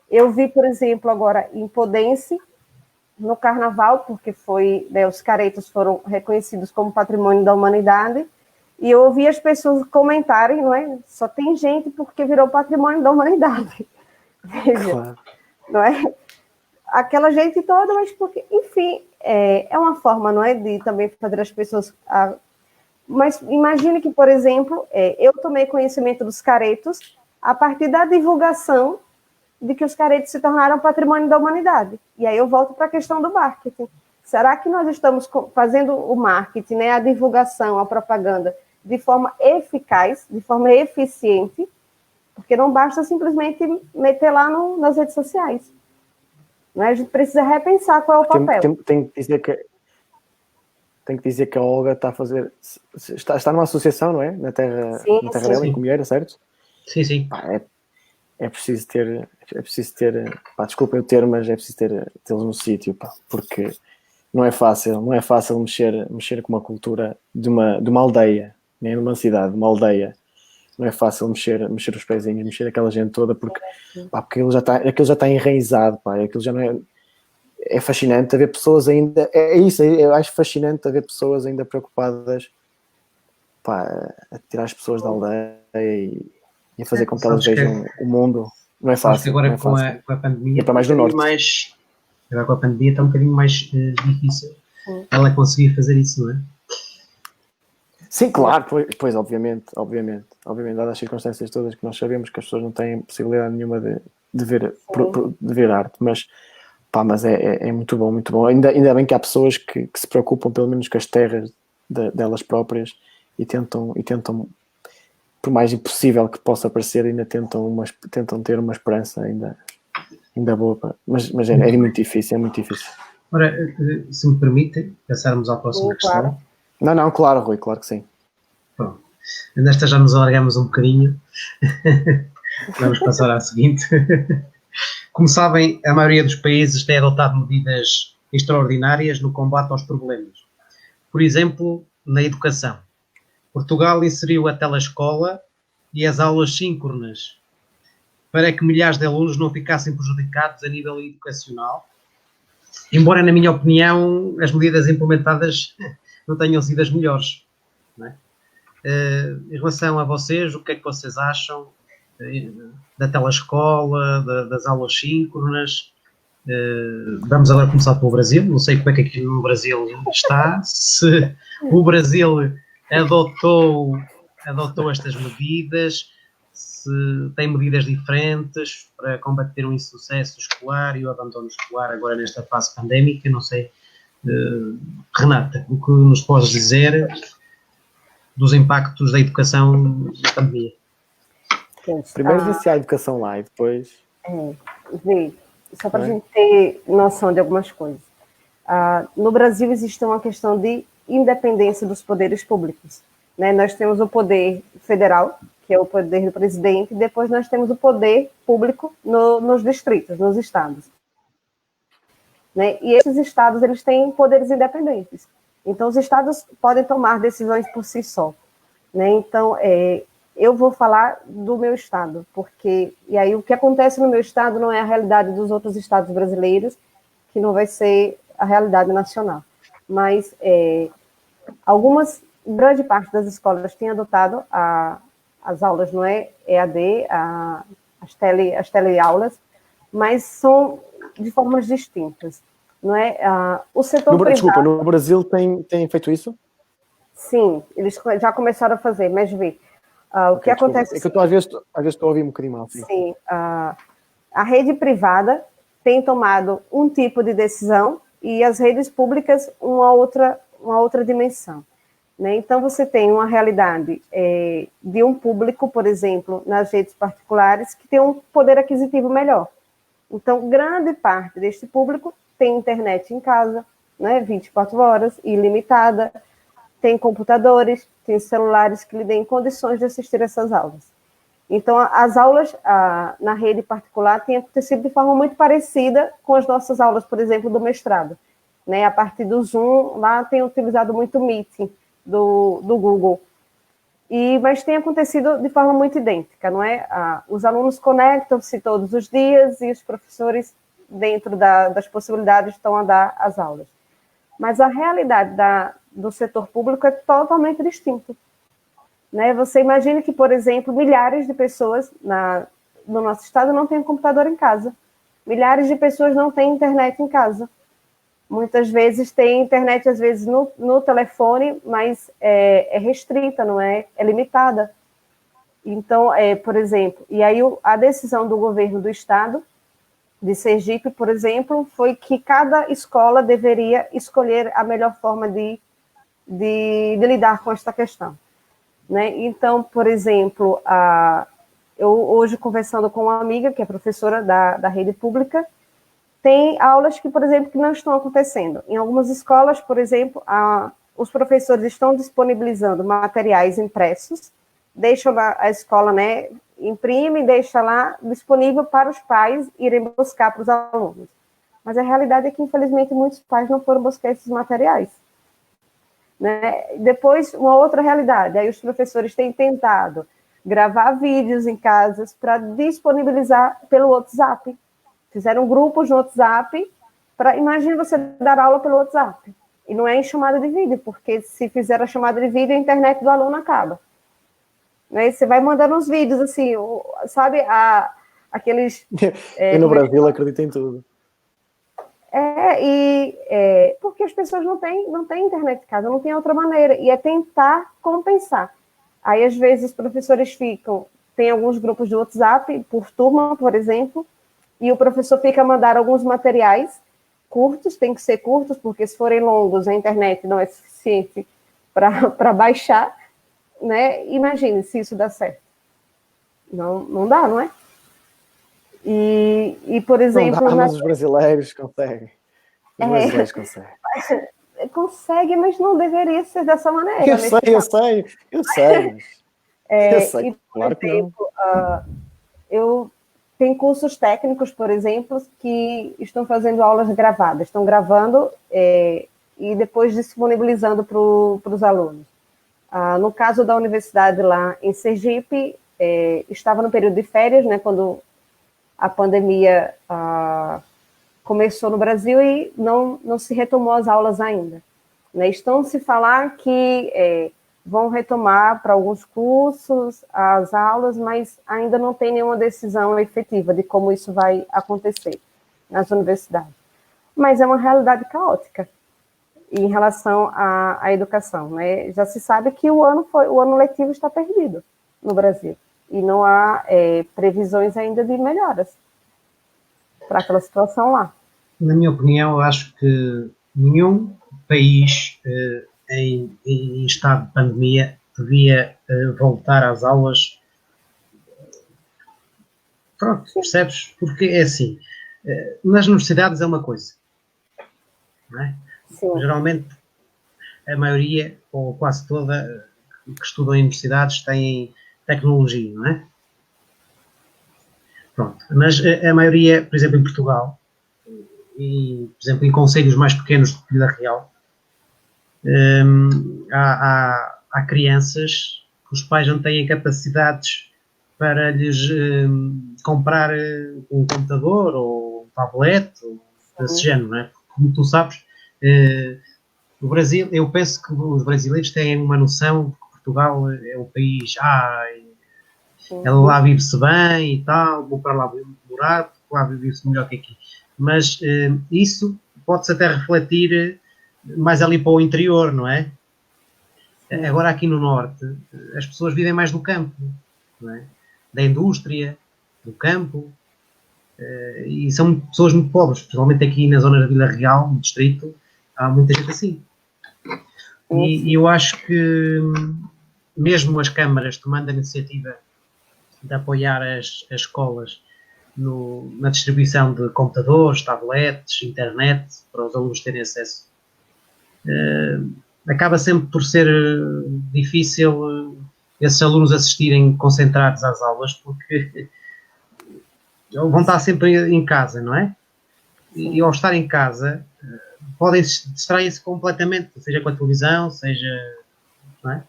eu vi, por exemplo, agora em Podense, no Carnaval, porque os caretos foram reconhecidos como Patrimônio da Humanidade, E eu ouvi as pessoas comentarem, não é? Só tem gente porque virou patrimônio da humanidade. Veja, Claro. não é? Aquela gente toda, mas porque, enfim, é uma forma, não é, de também fazer as pessoas... Mas imagine que, por exemplo, eu tomei conhecimento dos caretos a partir da divulgação de que os caretos se tornaram patrimônio da humanidade. E aí eu volto para a questão do marketing. Será que nós estamos fazendo o marketing, né, a divulgação, a propaganda, de forma eficaz, de forma eficiente? Porque não basta simplesmente meter lá nas redes sociais. Né? A gente precisa repensar qual é o papel. Tem que dizer que a Olga está a fazer... Está numa associação, não é? Na Terra dela, em Comieira, certo? Sim, sim. Pá, é preciso ter... Pá, desculpem o termo, mas é preciso tê-los no sítio, pá, porque não é fácil mexer com uma cultura de uma aldeia, nem numa cidade, uma aldeia. Não é fácil mexer os pezinhos, mexer aquela gente toda, porque aquilo já está enraizado, pá, aquilo já não é... É fascinante haver pessoas ainda... eu acho fascinante haver pessoas ainda preocupadas, pá, a tirar as pessoas da aldeia e a fazer com que elas vejam o mundo. Não é fácil. Que agora não é fácil. com a pandemia... E para mais do norte. Agora com a pandemia está um bocadinho mais difícil ela conseguir fazer isso, não é? Sim, claro, pois obviamente, dadas as circunstâncias todas que nós sabemos que as pessoas não têm possibilidade nenhuma de ver arte, mas é muito bom, muito bom. Ainda bem que há pessoas que se preocupam pelo menos com as terras delas próprias e tentam, por mais impossível que possa parecer, ainda tentam ter uma esperança ainda boa, mas é muito difícil, Ora, se me permite, passarmos à próxima questão. Não, claro, Rui, claro que sim. Pronto. Nesta já nos alargamos um bocadinho. Vamos passar à seguinte. Como sabem, a maioria dos países tem adotado medidas extraordinárias no combate aos problemas. Por exemplo, na educação. Portugal inseriu a telescola e as aulas síncronas para que milhares de alunos não ficassem prejudicados a nível educacional. Embora, na minha opinião, as medidas implementadas não tenham sido as melhores. Não é? Em relação a vocês, o que é que vocês acham da telescola, das aulas síncronas? Vamos agora começar pelo Brasil. Não sei como é que aqui no Brasil está. Se o Brasil adotou estas medidas, se tem medidas diferentes para combater o insucesso escolar e o abandono escolar agora nesta fase pandémica. Não sei. Renata, o que nos podes dizer dos impactos da educação na pandemia? Primeiro iniciar a educação lá e depois... Só para a gente ter noção de algumas coisas. No Brasil existe uma questão de independência dos poderes públicos. Né? Nós temos o poder federal, que é o poder do presidente, e depois nós temos o poder público nos distritos, nos estados. Né? E esses estados, eles têm poderes independentes. Então, os estados podem tomar decisões por si só. Né? Então, eu vou falar do meu estado, porque... E aí, o que acontece no meu estado não é a realidade dos outros estados brasileiros, que não vai ser a realidade nacional. Mas grande parte das escolas tem adotado as aulas, não é? EAD, as teleaulas, mas são de formas distintas. Não é? O setor privado... Desculpa, no Brasil tem feito isso? Sim, eles já começaram a fazer, mas vê, o que acontece... É que eu às vezes estou a ouvir um bocadinho mal. Sim, a rede privada tem tomado um tipo de decisão e as redes públicas uma outra dimensão. Né? Então, você tem uma realidade de um público, por exemplo, nas redes particulares, que tem um poder aquisitivo melhor. Então, grande parte deste público tem internet em casa, né, 24 horas, ilimitada, tem computadores, tem celulares que lhe deem condições de assistir essas aulas. Então, as aulas na rede particular têm acontecido de forma muito parecida com as nossas aulas, por exemplo, do mestrado. Né? A partir do Zoom, lá tem utilizado muito o Meeting do Google. Mas tem acontecido de forma muito idêntica, não é? Os alunos conectam-se todos os dias e os professores, dentro das possibilidades, estão a dar as aulas. Mas a realidade do setor público é totalmente distinta. Né? Você imagina que, por exemplo, milhares de pessoas no nosso estado não têm computador em casa. Milhares de pessoas não têm internet em casa. Muitas vezes tem internet, às vezes, no telefone, mas é restrita, não é? É limitada. Então, por exemplo, e aí a decisão do governo do estado de Sergipe, por exemplo, foi que cada escola deveria escolher a melhor forma de lidar com esta questão. Né? Então, por exemplo, eu hoje conversando com uma amiga que é professora da rede pública, tem aulas que, por exemplo, que não estão acontecendo. Em algumas escolas, por exemplo, os professores estão disponibilizando materiais impressos, deixam a escola, né, imprime e deixa lá disponível para os pais irem buscar para os alunos. Mas a realidade é que, infelizmente, muitos pais não foram buscar esses materiais. Né? Depois, uma outra realidade, aí os professores têm tentado gravar vídeos em casas para disponibilizar pelo WhatsApp. Fizeram grupos no WhatsApp imagina você dar aula pelo WhatsApp. E não é em chamada de vídeo, porque se fizer a chamada de vídeo, a internet do aluno acaba. Né? Você vai mandando os vídeos, assim, sabe, aqueles... E no Brasil acredito em tudo. Porque as pessoas não têm internet em casa, não tem outra maneira, e é tentar compensar. Aí, às vezes, os professores tem alguns grupos de WhatsApp, por turma, por exemplo, e o professor fica a mandar alguns materiais curtos, tem que ser curtos, porque se forem longos, a internet não é suficiente para baixar, né? Imagine se isso dá certo. Não dá, não é? E por exemplo... Não dá, mas os brasileiros conseguem. Os brasileiros conseguem. Consegue, mas não deveria ser dessa maneira. Eu sei. Claro que não. Tem cursos técnicos, por exemplo, que estão fazendo aulas gravadas, estão gravando e depois disponibilizando para os alunos. No caso da universidade lá em Sergipe, estava no período de férias, né, quando a pandemia começou no Brasil e não se retomou as aulas ainda. Né? Estão se falar que vão retomar para alguns cursos as aulas, mas ainda não tem nenhuma decisão efetiva de como isso vai acontecer nas universidades. Mas é uma realidade caótica em relação à educação. Né? Já se sabe que o ano letivo está perdido no Brasil e não há previsões ainda de melhoras para aquela situação lá. Na minha opinião, eu acho que nenhum país em estado de pandemia devia voltar às aulas. Pronto, percebes? Porque é assim, nas universidades é uma coisa, não é? Sim. Geralmente a maioria, ou quase toda, que estudam em universidades têm tecnologia, não é? Pronto, mas a maioria, por exemplo, em Portugal, e, por exemplo, em concelhos mais pequenos de Vila Real, há crianças que os pais não têm capacidades para lhes comprar um computador ou um tablet, ou desse género, não é? Como tu sabes, o Brasil, eu penso que os brasileiros têm uma noção de que Portugal é um país, lá vive-se bem e tal, vou para lá morar, porque lá vive-se melhor que aqui. Mas isso pode-se até refletir mais ali para o interior, não é? Agora aqui no Norte, as pessoas vivem mais do campo, não é? Da indústria, do campo, e são pessoas muito pobres, principalmente aqui na zona da Vila Real, no distrito, há muita gente assim. E eu acho que mesmo as câmaras tomando a iniciativa de apoiar as escolas na distribuição de computadores, tablets, internet, para os alunos terem acesso, acaba sempre por ser difícil esses alunos assistirem concentrados às aulas, porque vão estar sempre em casa, não é? E ao estar em casa, podem distrair-se completamente, seja com a televisão, seja... Não é?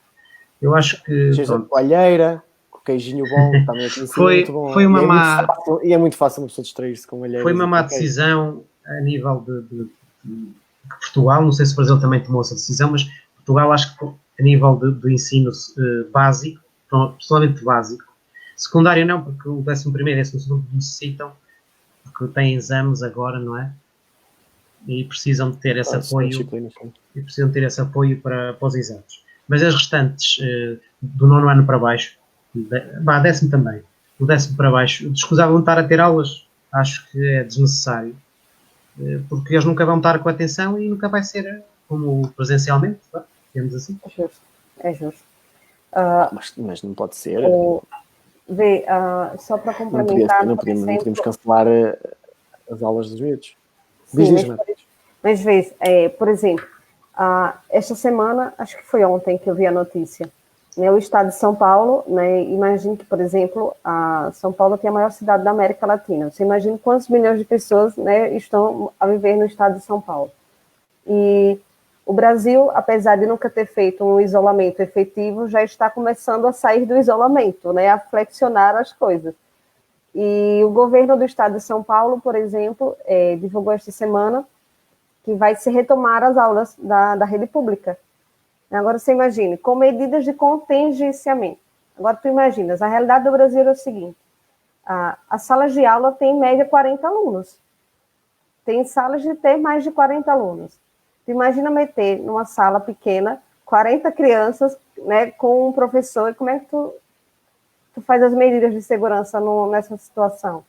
Eu acho que... Seja com a alheira, com o queijinho bom, também aqui muito bom. Foi uma má... E é muito fácil uma pessoa distrair-se com alheira. Foi uma má decisão a nível de Portugal, não sei se o Brasil também tomou essa decisão, mas Portugal acho que a nível do ensino básico, pessoalmente básico. Secundário não, porque o 11º e 12º necessitam, porque têm exames agora, não é? E precisam de ter esse apoio. E precisam ter esse apoio para os exames. Mas as restantes, do 9º ano para baixo, 10º também, o 10º para baixo, descusavam de estar a ter aulas. Acho que é desnecessário, porque eles nunca vão estar com atenção e nunca vai ser como presencialmente, digamos assim. É justo. Mas não pode ser. Só para complementar... Não podemos cancelar as aulas dos miúdos. Sim, mas vês, por exemplo, esta semana, acho que foi ontem que eu vi a notícia, né, o estado de São Paulo, né, imagine que, por exemplo, São Paulo tem a maior cidade da América Latina. Você imagina quantos milhões de pessoas, né, estão a viver no estado de São Paulo. E o Brasil, apesar de nunca ter feito um isolamento efetivo, já está começando a sair do isolamento, né, a flexionar as coisas. E o governo do estado de São Paulo, por exemplo, divulgou esta semana que vai se retomar as aulas da rede pública. Agora, você imagine, com medidas de contingenciamento. Agora, tu imaginas, a realidade do Brasil é o seguinte, as salas de aula têm, em média, 40 alunos. Tem salas de ter mais de 40 alunos. Tu imagina meter numa sala pequena 40 crianças, né, com um professor, e como é que tu faz as medidas de segurança nessa situação?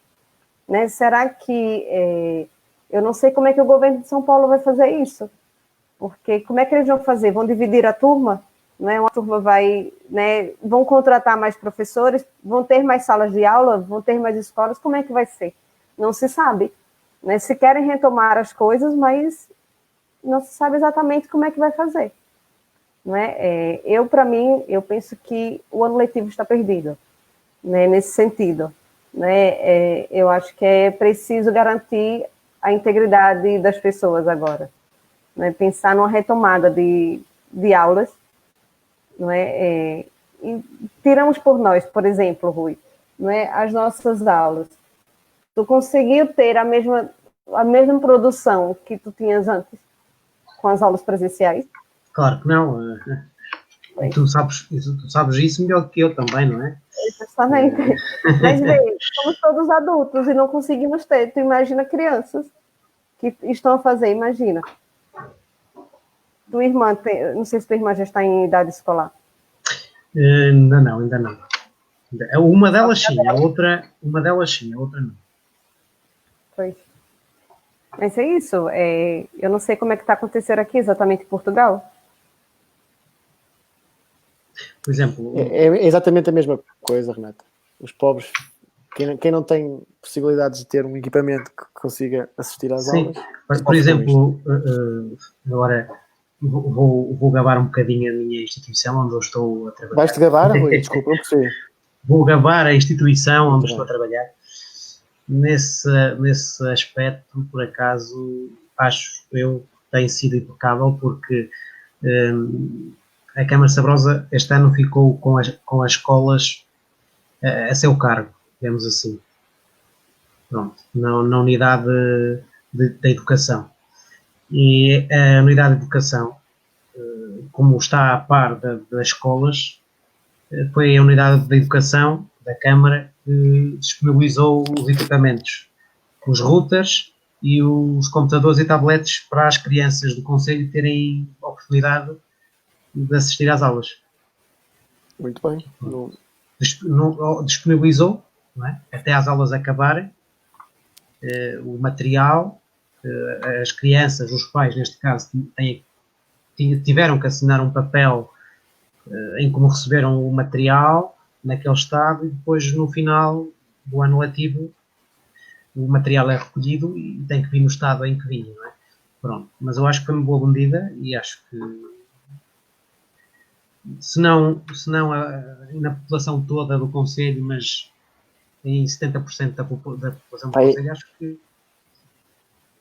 Né? Será que... eu não sei como é que o governo de São Paulo vai fazer isso. Porque como é que eles vão fazer? Vão dividir a turma? Né? Uma turma vai... Né, vão contratar mais professores? Vão ter mais salas de aula? Vão ter mais escolas? Como é que vai ser? Não se sabe. Né? Se querem retomar as coisas, mas não se sabe exatamente como é que vai fazer. Né? Para mim, eu penso que o ano letivo está perdido. Né? Nesse sentido. Né? Eu acho que é preciso garantir a integridade das pessoas agora. Né, pensar numa retomada de aulas, não é? E tiramos por nós, por exemplo, Rui, não é? As nossas aulas. Tu conseguiu ter a mesma produção que tu tinhas antes, com as aulas presenciais? Claro que não. Tu sabes isso melhor que eu também, não é? Exatamente. Mas, bem, somos todos adultos e não conseguimos ter. Tu imagina crianças que estão a fazer, imagina. Tua irmã, não sei se tua irmã já está em idade escolar. Ainda não. Uma delas sim, a outra não. Pois. Mas é isso. Eu não sei como é que está acontecendo aqui exatamente em Portugal. Por exemplo... É exatamente a mesma coisa, Renata. Os pobres, quem não tem possibilidades de ter um equipamento que consiga assistir às aulas... Por exemplo, agora... Vou gabar um bocadinho a minha instituição onde eu estou a trabalhar. Vais-te gabar, Rui? Desculpa, não percebi. Vou gabar a instituição onde estou a trabalhar. Nesse aspecto, por acaso, acho eu que tem sido impecável, porque a Câmara de Sabrosa este ano ficou com as escolas a seu cargo, digamos assim. Pronto, na unidade da educação. E a unidade de educação, como está a par das escolas, foi a unidade de educação da Câmara que disponibilizou os equipamentos, os routers e os computadores e tablets para as crianças do concelho terem a oportunidade de assistir às aulas. Muito bem. Disponibilizou, não é? Até às aulas acabarem, o material. As crianças, os pais, neste caso, tiveram que assinar um papel em como receberam o material naquele estado e depois, no final do ano letivo, o material é recolhido e tem que vir no estado em que vinha, não é? Pronto. Mas eu acho que foi uma boa medida e acho que se não na população toda do concelho, mas em 70% da população do concelho,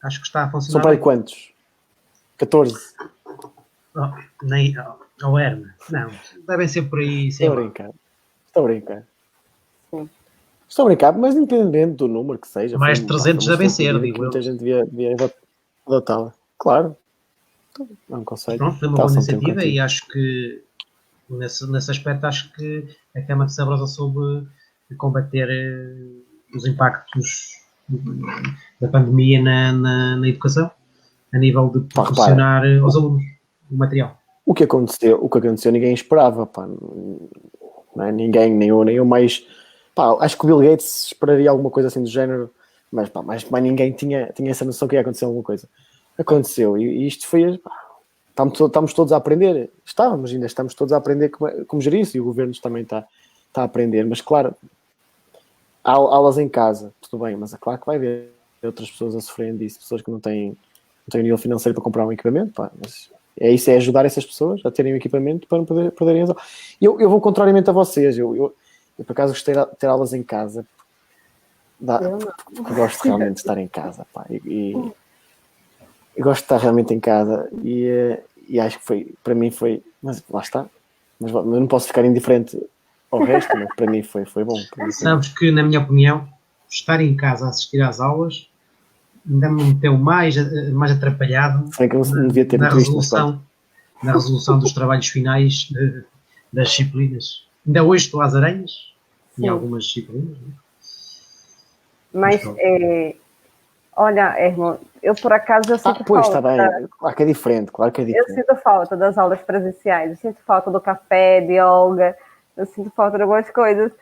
acho que está a funcionar. São para aí quantos? 14? Herma. Não, devem ser por aí. Estou a brincar. Sim. Estou a brincar, mas independente do número que seja. Mais de 300 devem ser, digo eu. Muita gente devia adotá-la. Claro. Não consigo. Pronto, foi uma boa iniciativa e acho que nesse aspecto, acho que a Câmara de Sabrosa soube combater os impactos da pandemia na educação, a nível de proporcionar aos alunos o material. O que aconteceu ninguém esperava, pá. Não é? Ninguém, nem eu mais... Pá, acho que o Bill Gates esperaria alguma coisa assim do género, mas ninguém tinha essa noção que ia acontecer alguma coisa. Aconteceu, e isto foi... Pá, estamos todos a aprender. Ainda estamos todos a aprender como gerir isso, e o governo também está a aprender, mas claro, há aulas em casa, tudo bem, mas é claro que vai haver outras pessoas a sofrerem disso, pessoas que não têm nível financeiro para comprar um equipamento, pá, mas é ajudar essas pessoas a terem um equipamento para não poderem usar. Eu vou contrariamente a vocês, eu por acaso gostei de ter aulas em casa, porque gosto realmente de estar em casa, pá, e gosto de estar realmente em casa, e acho que para mim foi, mas lá está, mas eu não posso ficar indiferente ao resto, mas para mim foi bom. Sabes que, na minha opinião, estar em casa a assistir às aulas ainda me meteu mais atrapalhado na resolução dos trabalhos finais das disciplinas. Ainda hoje estou às aranhas em algumas disciplinas. Mas, olha, Herman, eu por acaso eu sinto pois, falta. Está bem, claro que é diferente. Eu sinto falta das aulas presenciais, eu sinto falta do café, de yoga, eu sinto falta de algumas coisas,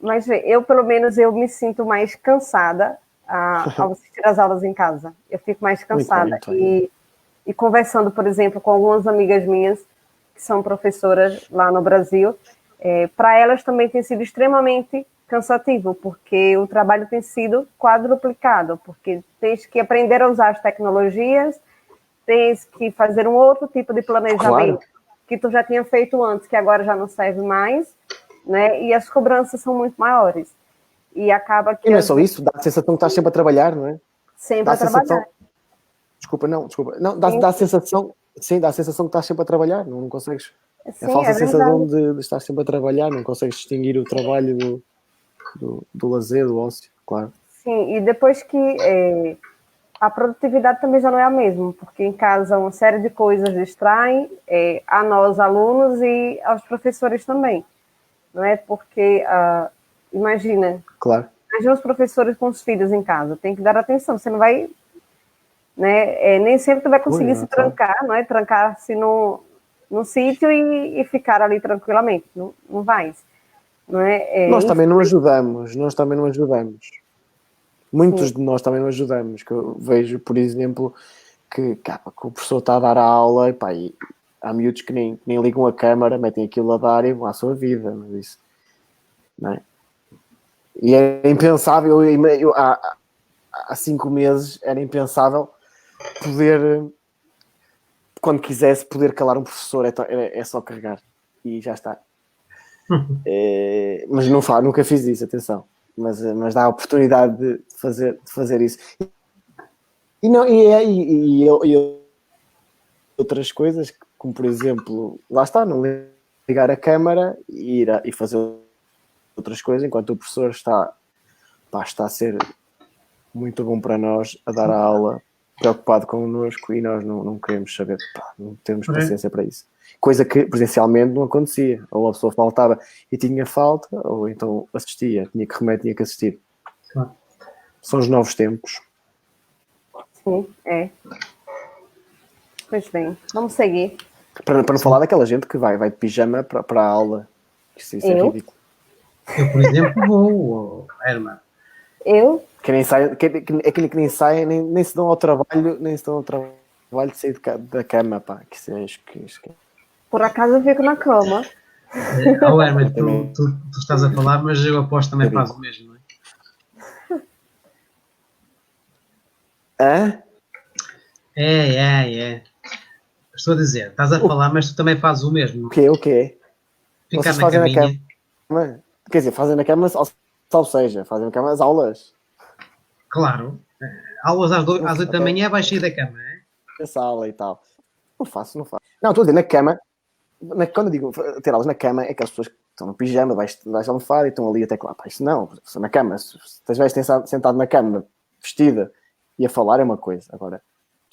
mas eu, pelo menos, eu me sinto mais cansada ao assistir as aulas em casa. Eu fico mais cansada. Muito bem. E conversando, por exemplo, com algumas amigas minhas que são professoras lá no Brasil, para elas também tem sido extremamente cansativo, porque o trabalho tem sido quadruplicado, porque tens que aprender a usar as tecnologias, tens que fazer um outro tipo de planejamento que tu já tinha feito antes, que agora já não serve mais, né? E as cobranças são muito maiores. E acaba que... E não é só isso, dá a sensação que estás sempre a trabalhar, não é? Sempre a trabalhar. Desculpa. Não, dá a sensação... Sim, dá a sensação que estás sempre a trabalhar, não consegues... Sim, a falsa sensação de estar sempre a trabalhar, não consegues distinguir o trabalho do lazer, do ócio, claro. Sim, e depois que a produtividade também já não é a mesma, porque em casa uma série de coisas distraem a nós, alunos, e aos professores também, não é? Porque, imagina os professores com os filhos em casa, tem que dar atenção, você não vai, né? Nem sempre tu vai conseguir se trancar, não é? Trancar-se no sítio e ficar ali tranquilamente, não vai. Não é? Nós também não ajudamos. Muitos de nós também não ajudamos. Que eu vejo, por exemplo, que o professor está a dar a aula e há miúdos que nem ligam a câmara, metem aquilo a dar e vão à sua vida. Mas isso, não é? E é impensável, há 5 meses era impensável poder, quando quisesse, poder calar um professor, é só carregar e já está. Mas nunca fiz isso, atenção, mas dá a oportunidade de fazer isso e outras coisas, como por exemplo, lá está, não ligar a câmara e ir e fazer outras coisas enquanto o professor está a ser muito bom para nós a dar a aula, preocupado connosco, e nós não queremos saber, não temos paciência para isso. Coisa que presencialmente não acontecia. Ou a pessoa faltava e tinha falta, ou então assistia, tinha que assistir. Claro. São os novos tempos. Sim, Pois bem, vamos seguir. Para não falar daquela gente que vai de pijama para a aula. Isso é ridículo. Eu, por exemplo, vou, Herman. Que nem sai, nem se dão ao trabalho, de sair da cama, pá. Que Por acaso eu fico na cama. Herman, tu estás a falar, mas eu aposto também faz o mesmo, não é? É. Estou a dizer, estás a falar, mas tu também fazes o mesmo. O quê? Ficar Vocês na caminha. Quer dizer, fazem na cama, ou seja, fazem na cama as aulas. Claro. Aulas às 8 da manhã vais sair da cama, é? Essa aula e tal. Não faço. Não, estou a dizer, na cama, quando eu digo ter aulas na cama, é aquelas pessoas que estão no pijama, vais almofar e estão ali até lá. Isso não, na cama, se estiveres sentado na cama, vestida e a falar é uma coisa. Agora,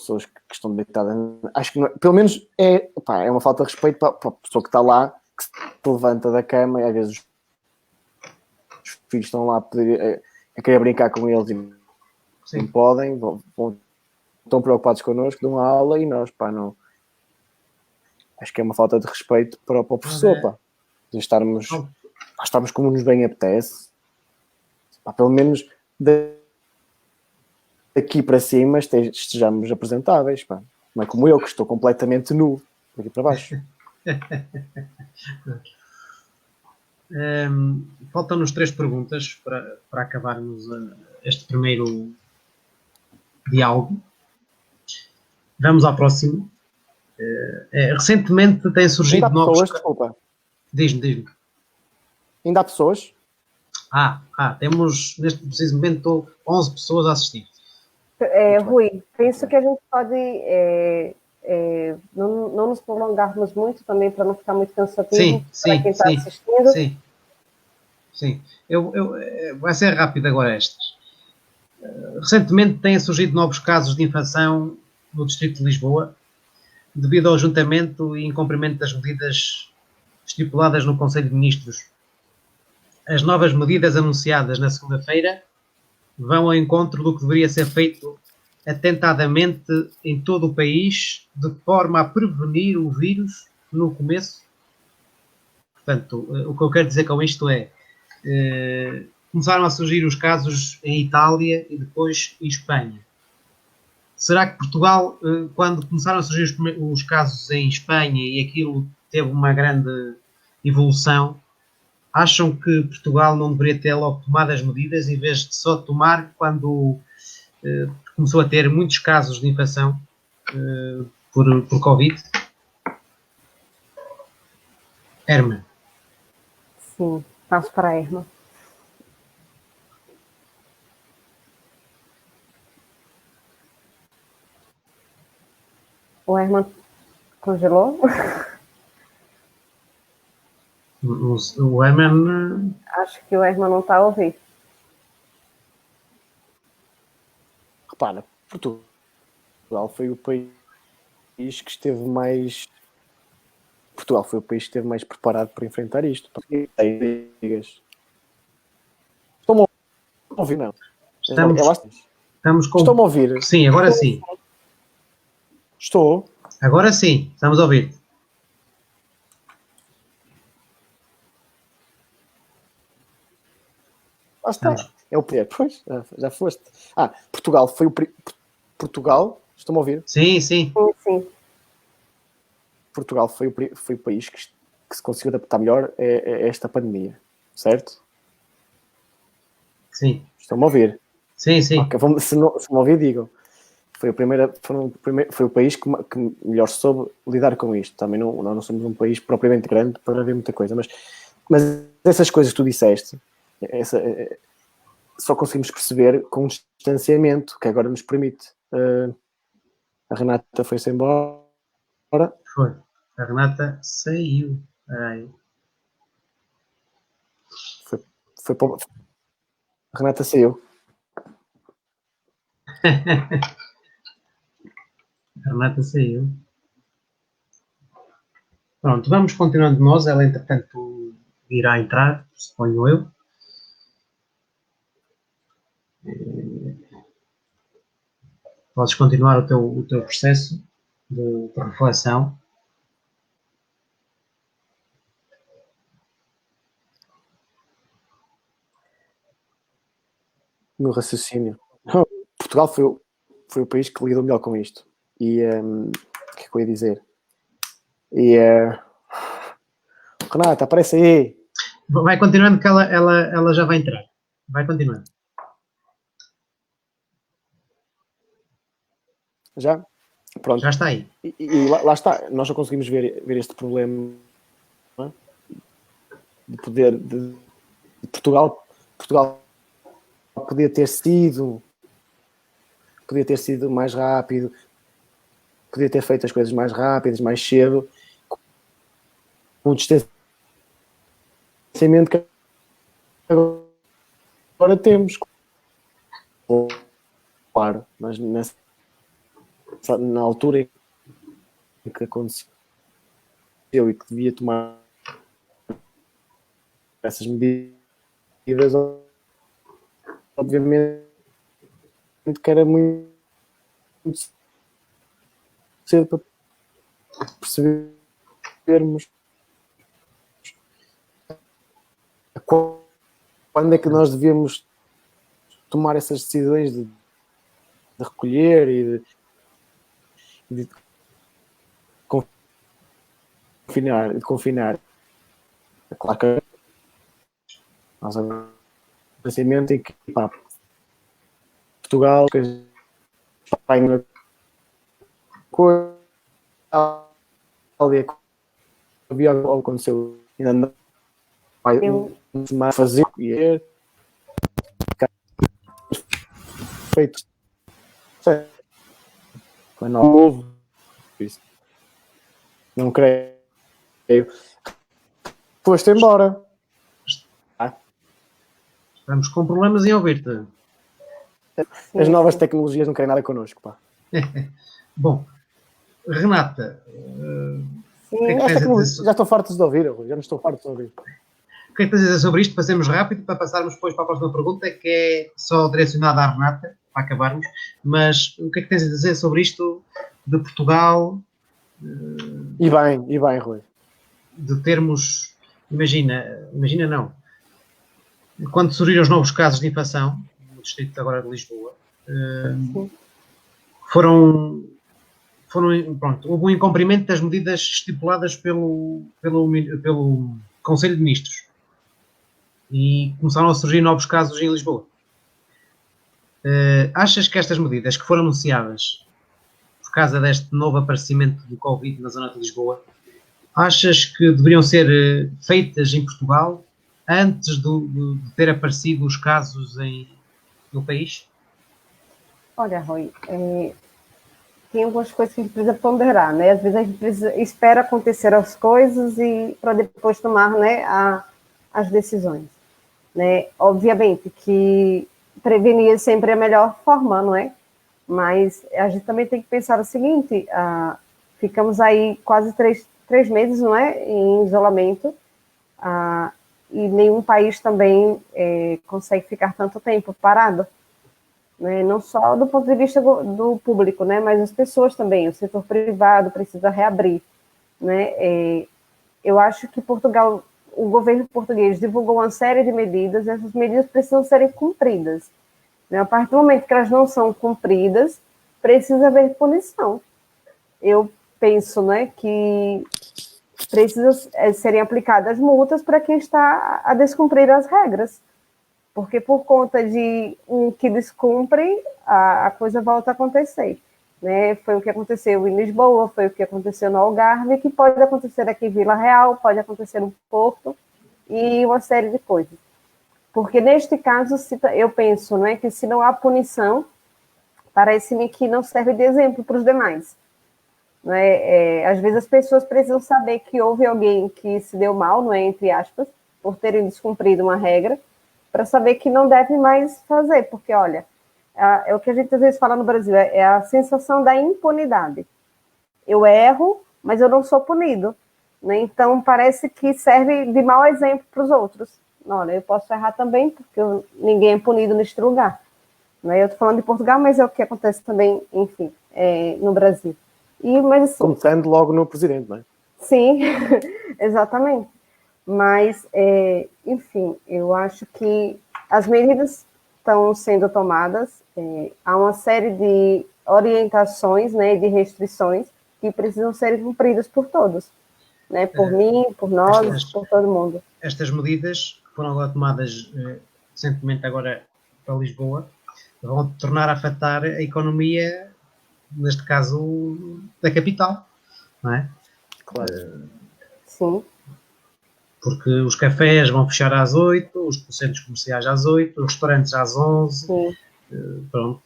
pessoas que estão deitadas. Acho que não, pelo menos é uma falta de respeito para a pessoa que está lá, que se levanta da cama e às vezes os filhos estão lá a querer brincar com eles e não podem, estão preocupados connosco, dão a aula e nós, não. Acho que é uma falta de respeito para o professor, pá. De estarmos como nos bem apetece. Pá, pelo menos daqui para cima estejamos apresentáveis, pá. Não é como eu, que estou completamente nu daqui para baixo. Faltam-nos 3 perguntas para acabarmos este primeiro diálogo. Vamos ao próximo. Recentemente tem surgido novos... Desculpa. Diz-me. Ainda há pessoas? Temos neste preciso momento 11 pessoas a assistir. Rui, penso que a gente pode não nos prolongarmos muito também para não ficar muito cansativo para quem está assistindo. Sim. Vai ser rápido agora estas. Recentemente têm surgido novos casos de infração no Distrito de Lisboa devido ao ajuntamento e incumprimento das medidas estipuladas no Conselho de Ministros. As novas medidas anunciadas na segunda-feira vão ao encontro do que deveria ser feito atentadamente em todo o país, de forma a prevenir o vírus no começo. Portanto, o que eu quero dizer com isto é, começaram a surgir os casos em Itália e depois em Espanha. Será que Portugal, quando começaram a surgir os casos em Espanha e aquilo teve uma grande evolução, acham que Portugal não deveria ter logo tomado as medidas em vez de só tomar quando começou a ter muitos casos de infecção por Covid? Herman. Sim, passo para a Herman. O Herman congelou? O Herman... Acho que o Herman não está a ouvir. Repara, Portugal foi o país que esteve mais... Portugal foi o país que esteve mais preparado para enfrentar isto. Estão-me a ouvir, não? Estão-me a ouvir? Sim, agora sim. Estou. Agora sim, estamos a ouvir. Lá está. É o poder. Pois, já foste. Portugal foi o... Portugal, estão-me a ouvir? Sim. Sim. Portugal foi o país que se conseguiu adaptar melhor a esta pandemia, certo? Sim. Estão-me a ouvir? Sim. Okay, se me ouvir, digam. Foi o país que melhor soube lidar com isto. Também nós não somos um país propriamente grande para ver muita coisa, mas essas coisas que tu disseste, só conseguimos perceber com um distanciamento que agora nos permite. A Renata foi-se embora. Foi. A Renata saiu. Ai. Foi para... A Renata saiu. A Renata saiu. Pronto, vamos continuando nós. Ela, entretanto, irá entrar, suponho eu. Podes continuar o teu processo de reflexão. O meu raciocínio. Portugal foi o país que lidou melhor com isto. E o que é que eu ia dizer? Renata, aparece aí. Vai continuando que ela já vai entrar. Vai continuando. Já? Pronto. Já está aí. E lá está. Nós já conseguimos ver este problema, não é? De poder de Portugal podia ter sido mais rápido, podia ter feito as coisas mais rápidas, mais cedo, com o distanciamento que agora temos. Claro, mas na altura em que aconteceu e que devia tomar essas medidas, obviamente que era muito cedo para percebermos quando é que nós devíamos tomar essas decisões de recolher e de confinar. Claro que nós agora pensamento em que Portugal, que Espanha, coisa havia aconteceu, ainda não vai mais fazer e é feito mas não houve isso. Não creio. Foste embora. Estamos com problemas em ouvir-te. As novas tecnologias não querem nada connosco, pá. Bom, Renata, já estou farto de ouvir, já não estou farto de ouvir. O que é que tens a dizer sobre isto? Passemos rápido para passarmos depois para a próxima pergunta, que é só direcionada à Renata, para acabarmos. Mas o que é que tens a dizer sobre isto de Portugal? E bem, Rui. De termos, imagina não, quando surgiram os novos casos de infecção, no distrito agora de Lisboa, pronto, houve um incumprimento das medidas estipuladas pelo Conselho de Ministros e começaram a surgir novos casos em Lisboa. Achas que estas medidas que foram anunciadas por causa deste novo aparecimento do Covid na zona de Lisboa, achas que deveriam ser feitas em Portugal antes de ter aparecido os casos no país? Olha, Rui, tem algumas coisas que a gente precisa ponderar, né? Às vezes a gente espera acontecer as coisas e para depois tomar, né, as decisões, né? Obviamente que prevenir sempre é a melhor forma, não é? Mas a gente também tem que pensar o seguinte: ficamos aí quase três meses, não é, em isolamento, e nenhum país também consegue ficar tanto tempo parado, né? Não só do ponto de vista do público, né, mas as pessoas também, o setor privado precisa reabrir, né? Eu acho que Portugal, o governo português divulgou uma série de medidas, e essas medidas precisam serem cumpridas, né? A partir do momento que elas não são cumpridas, precisa haver punição. Eu penso, né, que precisa serem aplicadas multas para quem está a descumprir as regras, porque por conta de um que descumpre, a coisa volta a acontecer, né? Foi o que aconteceu em Lisboa, foi o que aconteceu no Algarve, que pode acontecer aqui em Vila Real, pode acontecer no Porto, e uma série de coisas. Porque neste caso, eu penso, né, que se não há punição, parece-me que não serve de exemplo para os demais. Né? Às vezes as pessoas precisam saber que houve alguém que se deu mal, não é, entre aspas, por terem descumprido uma regra, para saber que não deve mais fazer, porque, olha, é o que a gente às vezes fala no Brasil, é a sensação da impunidade. Eu erro, mas eu não sou punido, né? Então parece que serve de mau exemplo para os outros. Olha, eu posso errar também, porque ninguém é punido neste lugar. Né? Eu estou falando de Portugal, mas é o que acontece também, enfim, no Brasil. Mas, assim, começando logo no presidente, não é? Sim, exatamente. Mas, enfim, eu acho que as medidas estão sendo tomadas, há uma série de orientações, né, de restrições que precisam ser cumpridas por todos, né, por mim, por nós, por todo mundo. Estas medidas que foram agora tomadas recentemente agora para Lisboa vão tornar a afetar a economia, neste caso, da capital, não é? Claro. Sim. Porque os cafés vão fechar às 8, os centros comerciais às 8, os restaurantes às 11. Sim. Pronto.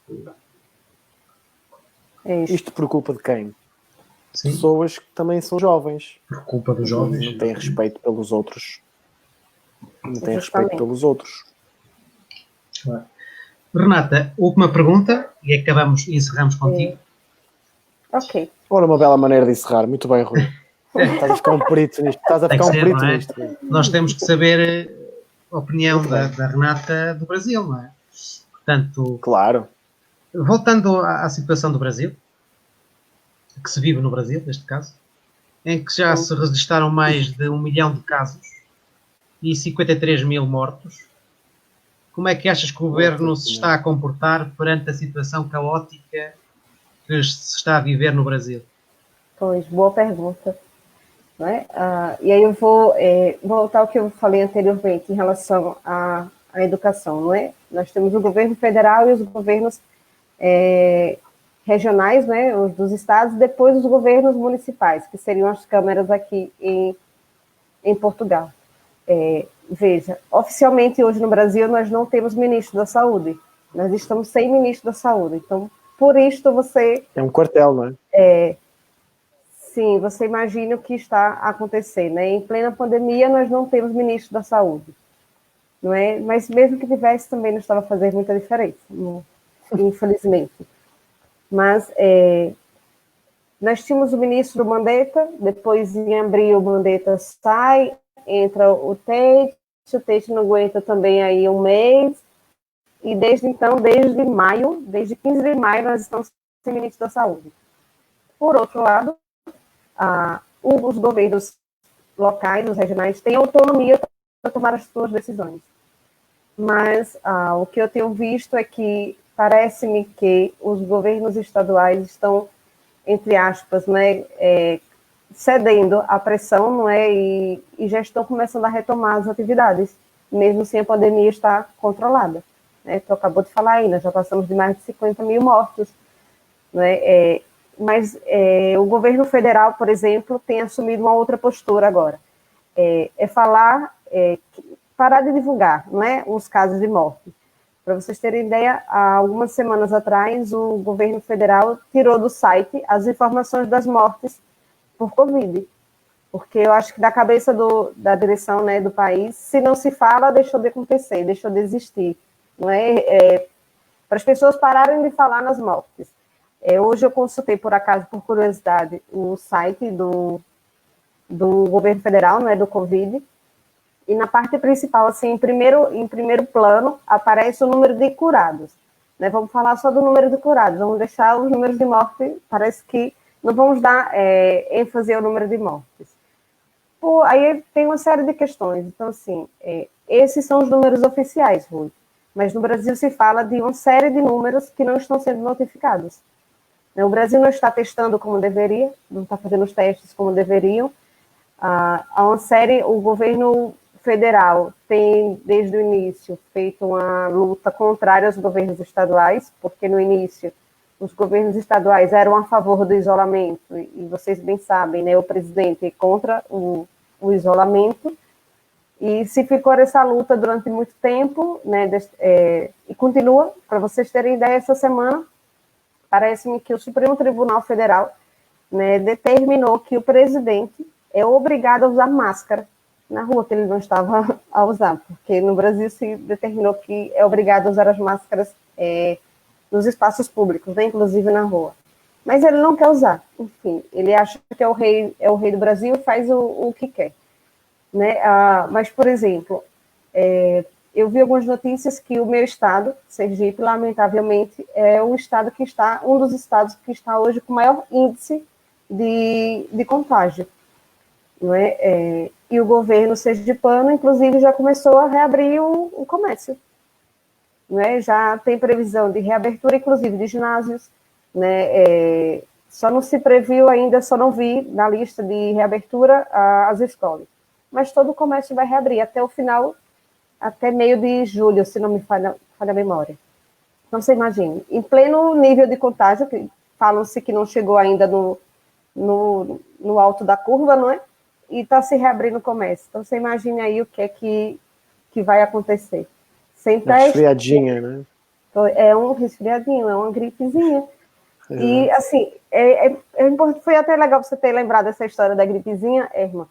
Isto por culpa de quem? Sim. Pessoas que também são jovens. Por culpa dos jovens. Não têm respeito pelos outros. Não têm respeito pelos outros. Claro. Renata, última pergunta e acabamos e encerramos contigo. Ok. Ora, uma bela maneira de encerrar. Muito bem, Rui. Estás a ficar um perito nisto. Não é? Nós temos que saber a opinião da Renata do Brasil, não é? Portanto, claro. Voltando à situação do Brasil, que se vive no Brasil, neste caso, em que já se registaram mais de 1 milhão de casos e 53 mil mortos, como é que achas que o governo se está a comportar perante a situação caótica que se está a viver no Brasil? Pois, boa pergunta. Não é? E aí eu vou voltar ao que eu falei anteriormente em relação à educação, não é? Nós temos o governo federal e os governos regionais, né, os dos estados, depois os governos municipais, que seriam as câmaras aqui em Portugal. Veja, oficialmente hoje no Brasil nós não temos ministro da saúde, nós estamos sem ministro da saúde, então por isto você... É um quartel, não é? Sim, você imagina o que está acontecendo, né? Em plena pandemia nós não temos ministro da saúde, não é? Mas mesmo que tivesse também não estava fazendo muita diferença, infelizmente. Mas nós tínhamos o ministro Mandetta, depois em abril o Mandetta sai, entra o Tite não aguenta também aí um mês, e desde então, desde 15 de maio, nós estamos sem ministro da saúde. Por outro lado, os governos locais, os regionais, têm autonomia para tomar as suas decisões. Mas o que eu tenho visto é que parece-me que os governos estaduais estão, entre aspas, né, cedendo à pressão, não é, e já estão começando a retomar as atividades, mesmo sem a pandemia estar controlada. Né? Tu acabou de falar aí, nós já passamos de mais de 50 mil mortos. Né? Mas o governo federal, por exemplo, tem assumido uma outra postura agora. Parar de divulgar, né, os casos de morte. Para vocês terem ideia, há algumas semanas atrás, o governo federal tirou do site as informações das mortes por Covid. Porque eu acho que da cabeça da direção, né, do país, se não se fala, deixou de acontecer, deixou de existir. Não é? Para as pessoas pararem de falar nas mortes. Hoje eu consultei, por acaso, por curiosidade, o site do governo federal, né, do Covid, e na parte principal, assim, em primeiro plano, aparece o número de curados. Né? Vamos falar só do número de curados, vamos deixar os números de morte, parece que não vamos dar ênfase ao número de mortes. Aí tem uma série de questões. Então, assim, esses são os números oficiais, Rui. Mas no Brasil se fala de uma série de números que não estão sendo notificados. O Brasil não está testando como deveria, não está fazendo os testes como deveriam. O governo federal tem, desde o início, feito uma luta contrária aos governos estaduais, porque no início os governos estaduais eram a favor do isolamento, e vocês bem sabem, né, o presidente é contra o isolamento, e se ficou essa luta durante muito tempo, né, e continua. Para vocês terem ideia, essa semana, parece-me que o Supremo Tribunal Federal, né, determinou que o presidente é obrigado a usar máscara na rua, que ele não estava a usar, porque no Brasil se determinou que é obrigado a usar as máscaras nos espaços públicos, né, inclusive na rua. Mas ele não quer usar, enfim, ele acha que é o rei do Brasil e faz o que quer. Né? Mas, por exemplo, eu vi algumas notícias que o meu estado, Sergipe, lamentavelmente, é um dos estados que está hoje com maior índice de contágio. Não é? E o governo sergipano, inclusive, já começou a reabrir o comércio. Não é? Já tem previsão de reabertura, inclusive, de ginásios. Né? Só não se previu ainda, só não vi na lista de reabertura as escolas. Mas todo o comércio vai reabrir até o final, até meio de julho, se não me falha a memória. Então, você imagina, em pleno nível de contágio, que falam-se que não chegou ainda no alto da curva, não é? E está se reabrindo o comércio. Então, você imagina aí o que é que vai acontecer. Sem teste, resfriadinha, né? É um resfriadinho, é uma gripezinha. E, assim, foi até legal você ter lembrado essa história da gripezinha, Irma,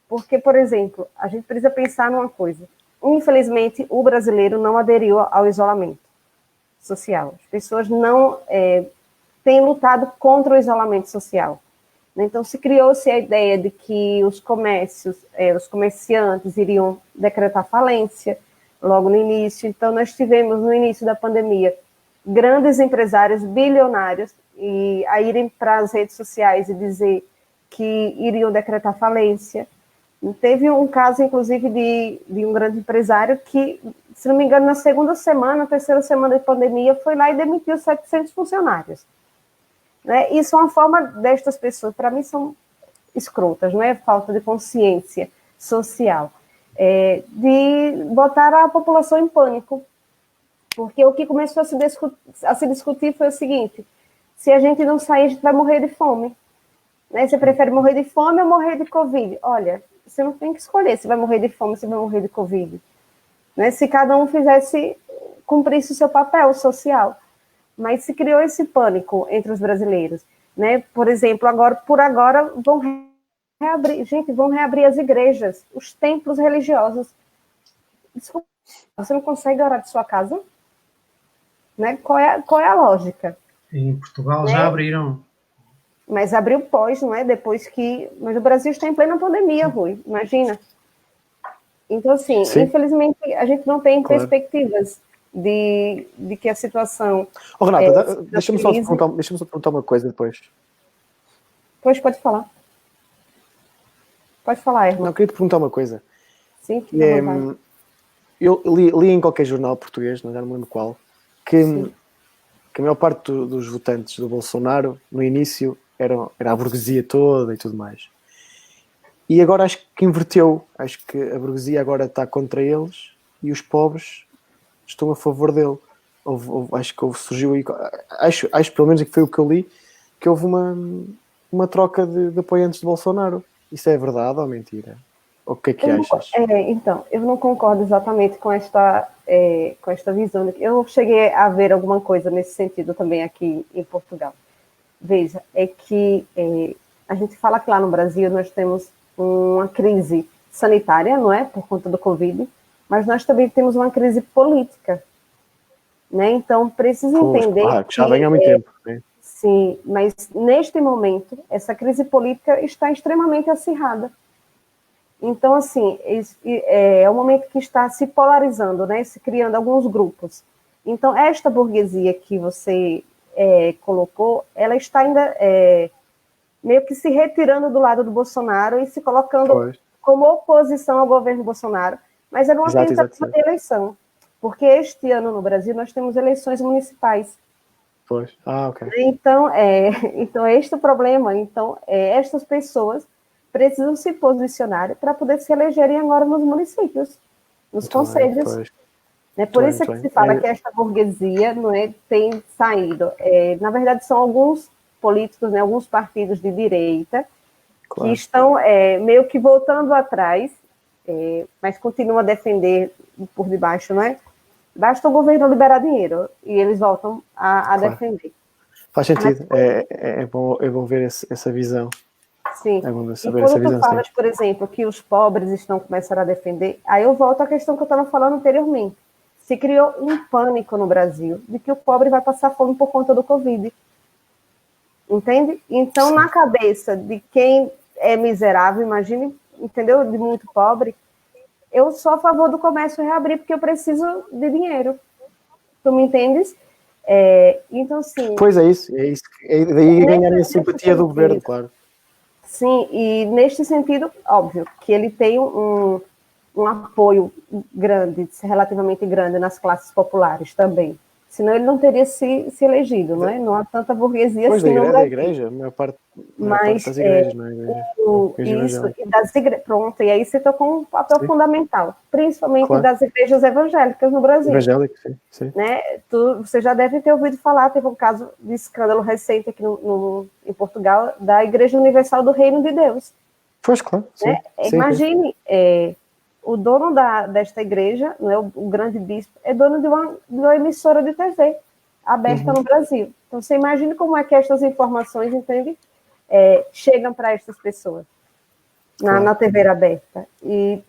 porque, por exemplo, a gente precisa pensar numa coisa. Infelizmente, o brasileiro não aderiu ao isolamento social. As pessoas não tem lutado contra o isolamento social. Então, se criou-se a ideia de que os comércios, os comerciantes iriam decretar falência logo no início. Então, nós tivemos, no início da pandemia, grandes empresários bilionários a irem para as redes sociais e dizer que iriam decretar falência. Teve um caso, inclusive, de um grande empresário que, se não me engano, na segunda semana, terceira semana de pandemia, foi lá e demitiu 700 funcionários. Né? Isso é uma forma destas pessoas, para mim, são escrotas, não é? Falta de consciência social, de botar a população em pânico. Porque o que começou a se discutir foi o seguinte: se a gente não sair, a gente vai morrer de fome. Né? Você prefere morrer de fome ou morrer de Covid? Olha, você não tem que escolher se vai morrer de fome ou se vai morrer de Covid. Né? Se cada um cumprisse o seu papel social. Mas se criou esse pânico entre os brasileiros. Né? Por exemplo, por agora, vão reabrir as igrejas, os templos religiosos. Desculpa, você não consegue orar de sua casa? Né? Qual é a lógica? Em Portugal já abriram. Mas abriu pós, não é? Mas o Brasil está em plena pandemia, Rui, imagina. Então, assim, sim, infelizmente, a gente não tem perspectivas de que a situação... Renata, deixa-me só perguntar uma coisa depois. Pois, pode falar. Pode falar, Erma. Não, eu queria te perguntar uma coisa. Sim, fica à vontade. Eu li em qualquer jornal português, não me lembro qual, que a maior parte dos votantes do Bolsonaro, no início, era a burguesia toda e tudo mais. E agora acho que inverteu. Acho que a burguesia agora está contra eles e os pobres estão a favor dele. Acho que surgiu aí... Acho pelo menos que foi o que eu li, que houve uma troca de apoiantes de Bolsonaro. Isso é verdade ou mentira? O que é que achas? Então, eu não concordo exatamente com esta visão. Eu cheguei a ver alguma coisa nesse sentido também aqui em Portugal. Veja, é que a gente fala que lá no Brasil nós temos uma crise sanitária, não é? Por conta do Covid, mas nós também temos uma crise política. Né? Então, precisa entender... Claro, que já vem há muito tempo. Né? Sim, mas neste momento, essa crise política está extremamente acirrada. Então, assim, é um momento que está se polarizando, né? Se criando alguns grupos. Então, esta burguesia que você colocou, ela está ainda meio que se retirando do lado do Bolsonaro e se colocando como oposição ao governo Bolsonaro, mas é uma tentativa de eleição, porque este ano no Brasil nós temos eleições municipais. Ok. Então, este é o problema. Então, estas pessoas precisam se posicionar para poder se elegerem agora nos municípios, nos conselhos. Por isso que se fala que esta burguesia tem saído. Na verdade, são alguns políticos, né, alguns partidos de direita que estão meio que voltando atrás, mas continuam a defender por debaixo, não é? Basta o governo liberar dinheiro e eles voltam a defender. Faz sentido. É bom ver essa visão. Sim. É bom saber e quando tu falas, por exemplo, que os pobres estão começando a defender, aí eu volto à questão que eu estava falando anteriormente. Se criou um pânico no Brasil de que o pobre vai passar fome por conta do Covid. Entende? Então, na cabeça de quem é miserável, imagine, entendeu? De muito pobre, eu sou a favor do comércio reabrir porque eu preciso de dinheiro. Tu me entendes? Então, sim... Pois é isso. Daí ganhar a simpatia do governo, claro. Sim, e neste sentido, óbvio, que ele tem um apoio grande, relativamente grande nas classes populares também. Senão ele não teria se elegido, não é? Não há tanta burguesia assim. Pois da igreja, a maior parte das igrejas, não é? Isso, e das igrejas, pronto, e aí você tocou um papel fundamental, principalmente das igrejas evangélicas no Brasil. Evangélicas, sim. Né? Você já deve ter ouvido falar, teve um caso de escândalo recente aqui em Portugal, da Igreja Universal do Reino de Deus. Pois, claro. Né? Imagine... o dono desta igreja, não é, o grande bispo, é dono de uma emissora de TV aberta no Brasil. Então, você imagina como é que estas informações, entende, chegam para estas pessoas na TV aberta. E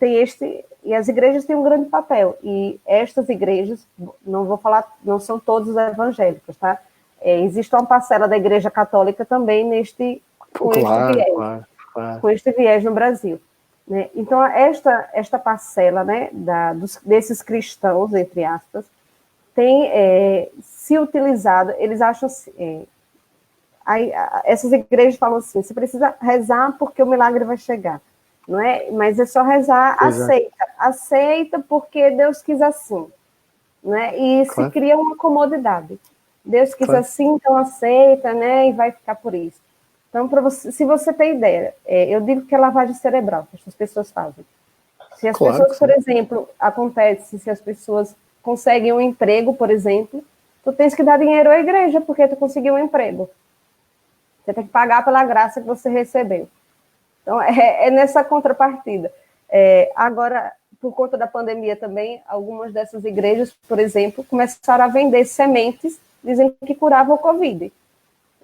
as igrejas têm um grande papel. E estas igrejas, não vou falar, não são todos evangélicos, tá? existe uma parcela da Igreja Católica também com este viés no Brasil. Né? Então, esta parcela, né, desses cristãos, entre aspas, tem se utilizado, eles acham... essas igrejas falam assim, você precisa rezar porque o milagre vai chegar. Não é? Mas é só rezar, aceita porque Deus quis assim. Né? E se cria uma comodidade. Deus quis assim, então aceita, né? E vai ficar por isso. Então, se você tem ideia, eu digo que é lavagem cerebral que as pessoas fazem. Se as pessoas, por exemplo, se as pessoas conseguem um emprego, por exemplo, tu tens que dar dinheiro à igreja porque tu conseguiu um emprego. Você tem que pagar pela graça que você recebeu. Então, é nessa contrapartida. Agora, por conta da pandemia também, algumas dessas igrejas, por exemplo, começaram a vender sementes, dizendo que curavam o Covid.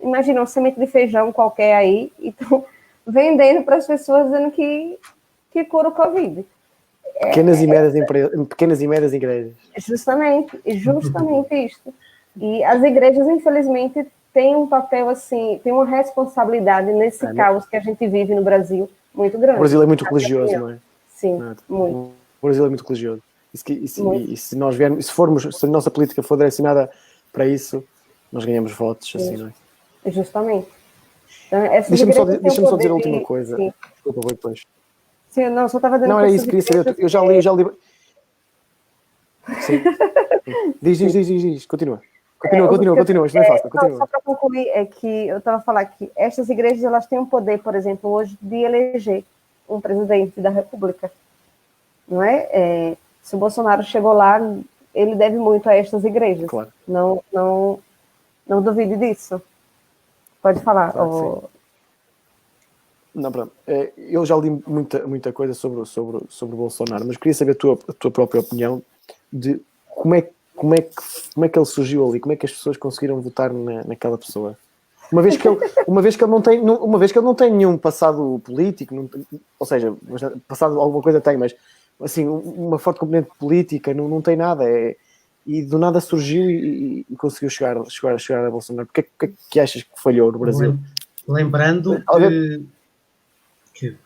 Imagina uma semente de feijão qualquer aí, e estão vendendo para as pessoas dizendo que cura o Covid. Pequenas e médias igrejas. Justamente isso. E as igrejas, infelizmente, têm um papel assim, têm uma responsabilidade nesse caos que a gente vive no muito grande. O Brasil é muito religioso, não é? Sim, muito. O Brasil é muito religioso. E se nós viermos, se a nossa política for direcionada para isso, nós ganhamos votos, assim, não é? Justamente. Então, deixa-me só dizer a última coisa. Sim. Desculpa, vou depois. Sim, não, só estava dizendo. Não, era isso, queria saber. Eu já li. Sim. Diz. Continua, isto não é fácil. Continua. Só para concluir, é que eu estava a falar que estas igrejas, elas têm um poder, por exemplo, hoje, de eleger um presidente da República. Não é? Se o Bolsonaro chegou lá, ele deve muito a estas igrejas. Claro. Não duvide disso. Pode falar. Claro, não, pronto. Eu já li muita coisa sobre o Bolsonaro, mas queria saber a tua própria opinião de como é que ele surgiu ali, como é que as pessoas conseguiram votar naquela pessoa. Uma vez que ele não tem nenhum passado político, ou seja, passado alguma coisa tem, mas assim, uma forte componente política, não tem nada, e do nada surgiu e conseguiu chegar a Bolsonaro. Porque é que achas que falhou no Brasil? Lembrando que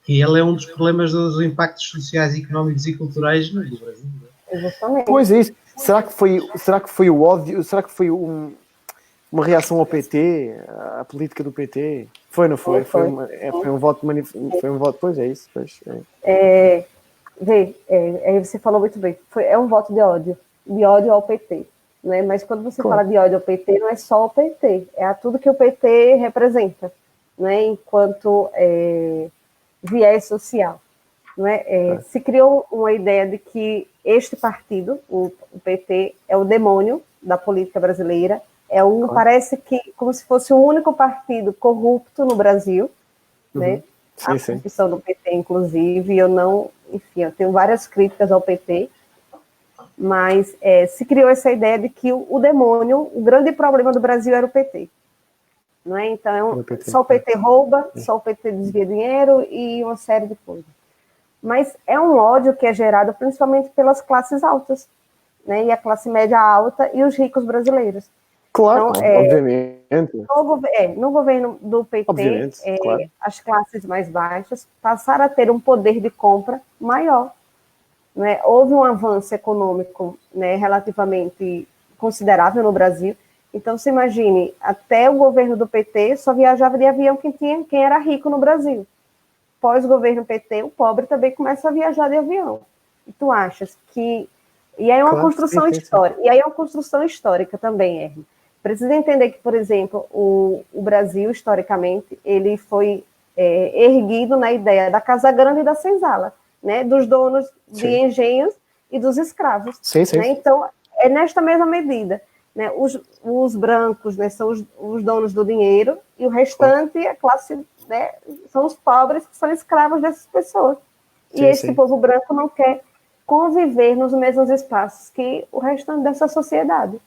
ele é um dos problemas dos impactos sociais, económicos e culturais do Brasil. Exatamente. Pois é isso. Será que foi o ódio? Será que foi uma reação ao PT, à política do PT? Foi, não foi? Foi um voto pois é isso. Aí você falou muito bem. É um voto de ódio ao PT. Né? Mas quando você fala de ódio ao PT, não é só o PT, é a tudo que o PT representa, né? Enquanto viés social. Né? Se criou uma ideia de que este partido, o PT, é o demônio da política brasileira, parece que como se fosse o único partido corrupto no Brasil, né? A corrupção do PT, inclusive, eu tenho várias críticas ao PT, mas se criou essa ideia de que o demônio, o grande problema do Brasil era o PT. Não é? Então, só o PT rouba, só o PT desvia dinheiro e uma série de coisas. Mas é um ódio que é gerado principalmente pelas classes altas, né? E a classe média alta e os ricos brasileiros. Claro, então, obviamente. No governo do PT, claro. As classes mais baixas passaram a ter um poder de compra maior. Né? Houve um avanço econômico, né, relativamente considerável no Brasil. Então, se imagine, até o governo do PT só viajava de avião quem era rico no Brasil. Pós-governo PT, o pobre também começa a viajar de avião. E tu achas que... E aí é uma construção histórica. E aí é uma construção histórica também, Hermes. Precisa entender que, por exemplo, o Brasil, historicamente, ele foi erguido na ideia da Casa Grande e da Senzala, né? Dos donos de engenhos e dos escravos. Né? Então, é nesta mesma medida. Né? Os brancos, né, são os donos do dinheiro e o restante, a classe, né, são os pobres que são escravos dessas pessoas. E esse povo branco não quer conviver nos mesmos espaços que o restante dessa sociedade.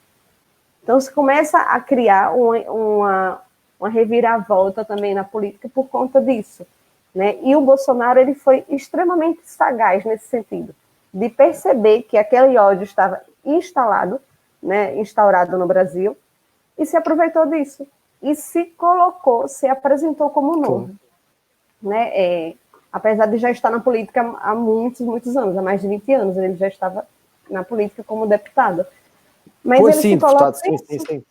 Então, se começa a criar uma reviravolta também na política por conta disso. Né? E o Bolsonaro ele foi extremamente sagaz nesse sentido, de perceber que aquele ódio estava instaurado no Brasil, e se aproveitou disso. E se colocou, se apresentou como novo. Né? Apesar de já estar na política há muitos anos, há mais de 20 anos, ele já estava na política como deputado. Mas Foi ele sim, se coloca deputado, sim.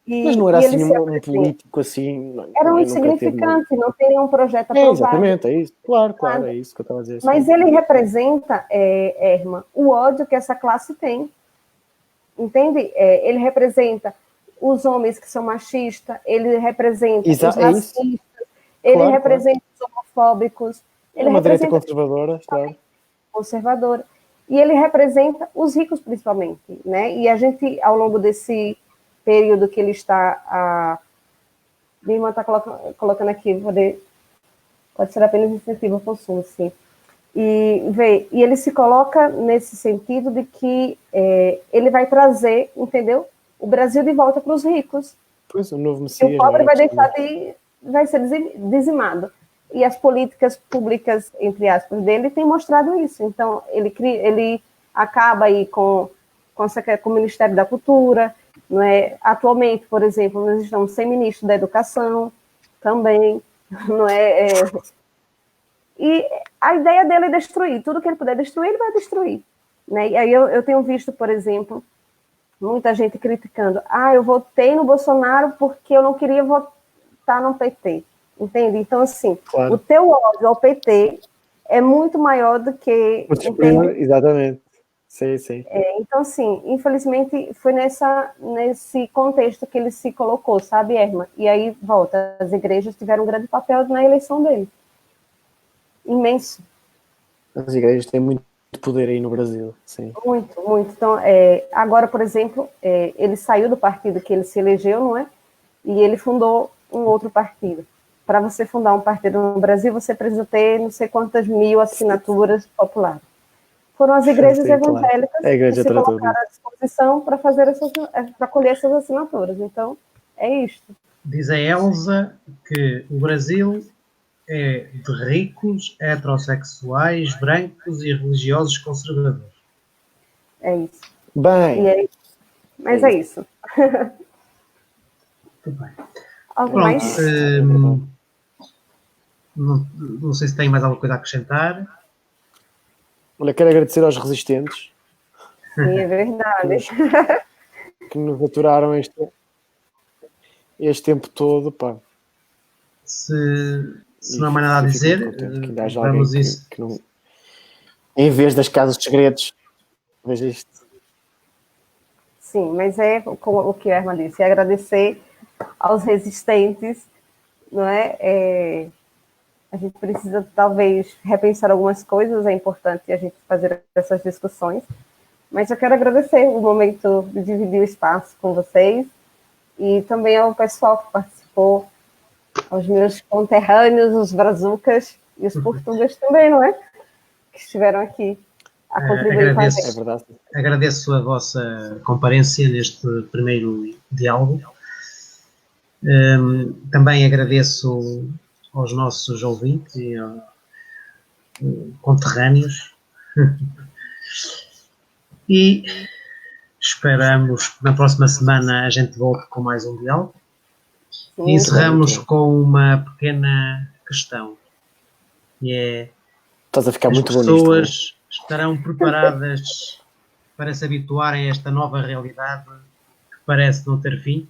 E, Mas não era e ele assim se um político assim. era um nunca teve insignificante, não tem nenhum projeto aprovado. Exatamente, é isso. Claro, é isso que eu estava a dizer. Mas ele representa, Erma, o ódio que essa classe tem. Entende? Ele representa os homens que são machistas, ele representa os racistas, ele representa os homofóbicos, ele uma direita representa conservadora, claro. Conservadora. E ele representa os ricos, principalmente. Né? E a gente, ao longo desse período que ele está... Minha irmã está colocando aqui, pode ser apenas incentivo ao consumo, sim. E ele se coloca nesse sentido de que ele vai trazer, entendeu? O Brasil de volta para os ricos. Pois, o novo Messias. E o pobre vai ser dizimado. E as políticas públicas, entre aspas, dele têm mostrado isso. Então, ele acaba aí com o Ministério da Cultura, não é? Atualmente, por exemplo, nós estamos sem ministro da Educação também, não é? E a ideia dele é destruir. Tudo que ele puder destruir, ele vai destruir. Né? E aí eu tenho visto, por exemplo, muita gente criticando. Eu votei no Bolsonaro porque eu não queria votar no PT. Entende? Então, assim, o teu ódio ao PT é muito maior do que... Exatamente. Sim. Então, assim, infelizmente, foi nesse contexto que ele se colocou, sabe, Erma? E aí, volta, as igrejas tiveram um grande papel na eleição dele. Imenso. As igrejas têm muito poder aí no Brasil, sim. Muito. Então, agora, por exemplo, ele saiu do partido que ele se elegeu, não é? E ele fundou um outro partido. Para você fundar um partido no Brasil, você precisa ter não sei quantas mil assinaturas populares. Foram as igrejas evangélicas que se colocaram à disposição para colher essas assinaturas. Então, é isto. Diz a Elsa que o Brasil é de ricos, heterossexuais, brancos e religiosos conservadores. É isso. Bem. Mas é isso. Muito bem. Algo mais? Não sei se tem mais alguma coisa a acrescentar. Olha, quero agradecer aos resistentes. Sim, é verdade. Que nos aturaram este tempo todo, pá. Se não há mais nada a dizer, vamos isso. Que não... Em vez das casas de segredos, veja isto. Sim, mas como o que a Erma disse, é agradecer aos resistentes, não é? A gente precisa, talvez, repensar algumas coisas, é importante a gente fazer essas discussões, mas eu quero agradecer o momento de dividir o espaço com vocês e também ao pessoal que participou, aos meus conterrâneos, os brazucas e os portugueses também, não é? Que estiveram aqui a contribuir com a gente. É verdade. Agradeço a vossa comparência neste primeiro diálogo. Também agradeço aos nossos ouvintes e conterrâneos. E esperamos que na próxima semana a gente volte com mais um diálogo. E encerramos com uma pequena questão. Que Estás a ficar muito bonito. As pessoas estarão preparadas para se habituarem a esta nova realidade que parece não ter fim?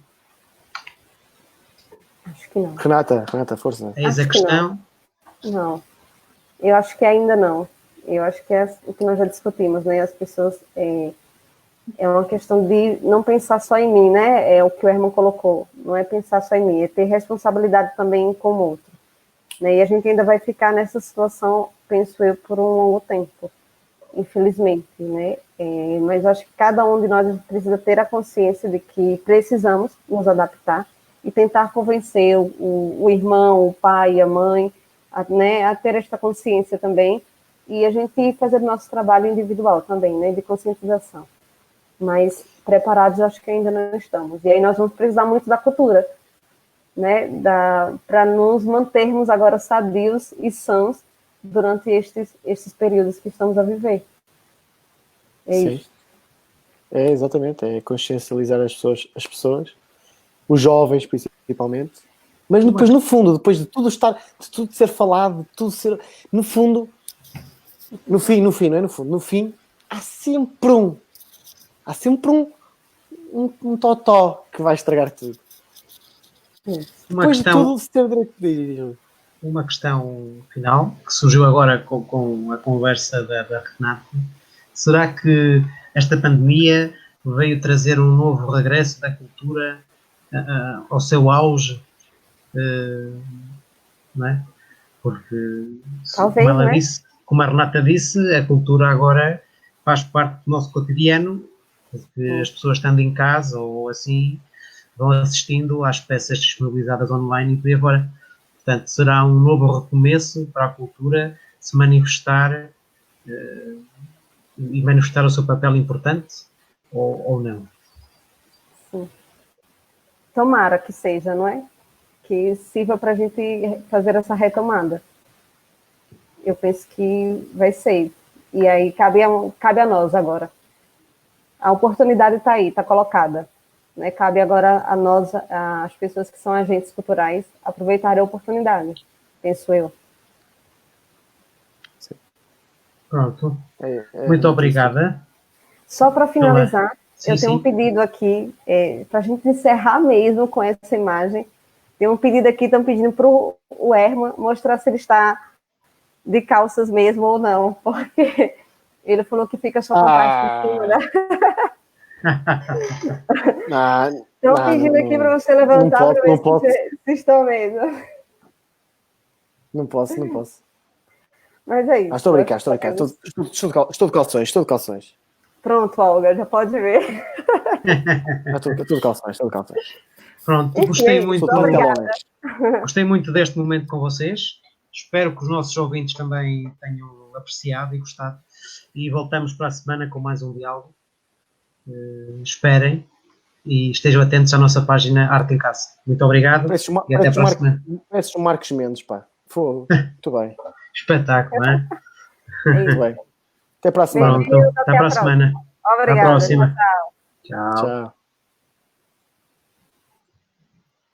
Acho que não. Renata, força. Eis a questão? Não. Eu acho que ainda não. Eu acho que é o que nós já discutimos, né? As pessoas... É uma questão de não pensar só em mim, né? É o que o Herman colocou. Não é pensar só em mim, é ter responsabilidade também com o outro. Né? E a gente ainda vai ficar nessa situação, penso eu, por um longo tempo. Infelizmente, né? Mas acho que cada um de nós precisa ter a consciência de que precisamos nos adaptar e tentar convencer o irmão, o pai, a mãe, a ter esta consciência também e a gente fazer o nosso trabalho individual também, né? De conscientização. Mas preparados acho que ainda não estamos. E aí nós vamos precisar muito da cultura, né? Para nos mantermos agora sadios e sãos durante estes períodos que estamos a viver. Sim. Isso. Exatamente, é consciencializar as pessoas os jovens principalmente, mas depois no fundo, depois de tudo ser falado, de tudo ser, no fundo, no fim, não é no fundo, no fim, há sempre um totó que vai estragar tudo. Depois de tudo se ter direito de ir. Uma questão final, que surgiu agora com a conversa da Renata. Será que esta pandemia veio trazer um novo regresso da cultura ao seu auge? Não é? Porque, Talvez, como ela né? disse, como a Renata disse, a cultura agora faz parte do nosso cotidiano, porque as pessoas estando em casa ou assim vão assistindo às peças disponibilizadas online e por aí fora. Portanto, será um novo recomeço para a cultura se manifestar e manifestar o seu papel importante ou não. Sim. Tomara que seja, não é? Que sirva para a gente fazer essa retomada. Eu penso que vai ser. E aí cabe a nós agora. A oportunidade está aí, está colocada. Né? Cabe agora a nós, as pessoas que são agentes culturais, aproveitarem a oportunidade, penso eu. Sim. Pronto. Muito obrigada. Só para finalizar, eu tenho um sim. pedido aqui, para a gente encerrar mesmo com essa imagem. Tem um pedido aqui, estão pedindo para o Herman mostrar se ele está de calças mesmo ou não, porque ele falou que fica só com a parte de cima, né? Estão pedindo aqui para você levantar para ver se estão mesmo. Não posso. Mas é isso. Estou a brincar. Estou de calções. Pronto, Olga, já pode ver. Estou de calções. Pronto, gostei muito deste momento com vocês. Espero que os nossos ouvintes também tenham apreciado e gostado. E voltamos para a semana com mais um diálogo. Esperem e estejam atentos à nossa página Arte em Casa. Muito obrigado e até para a semana. Pareces um Marcos Mendes, pá. Fogo. Muito bem. Espetáculo, não é? Muito bem. Até para a semana. Pronto, até para a semana. Obrigada. Até a próxima. Tchau. Tchau.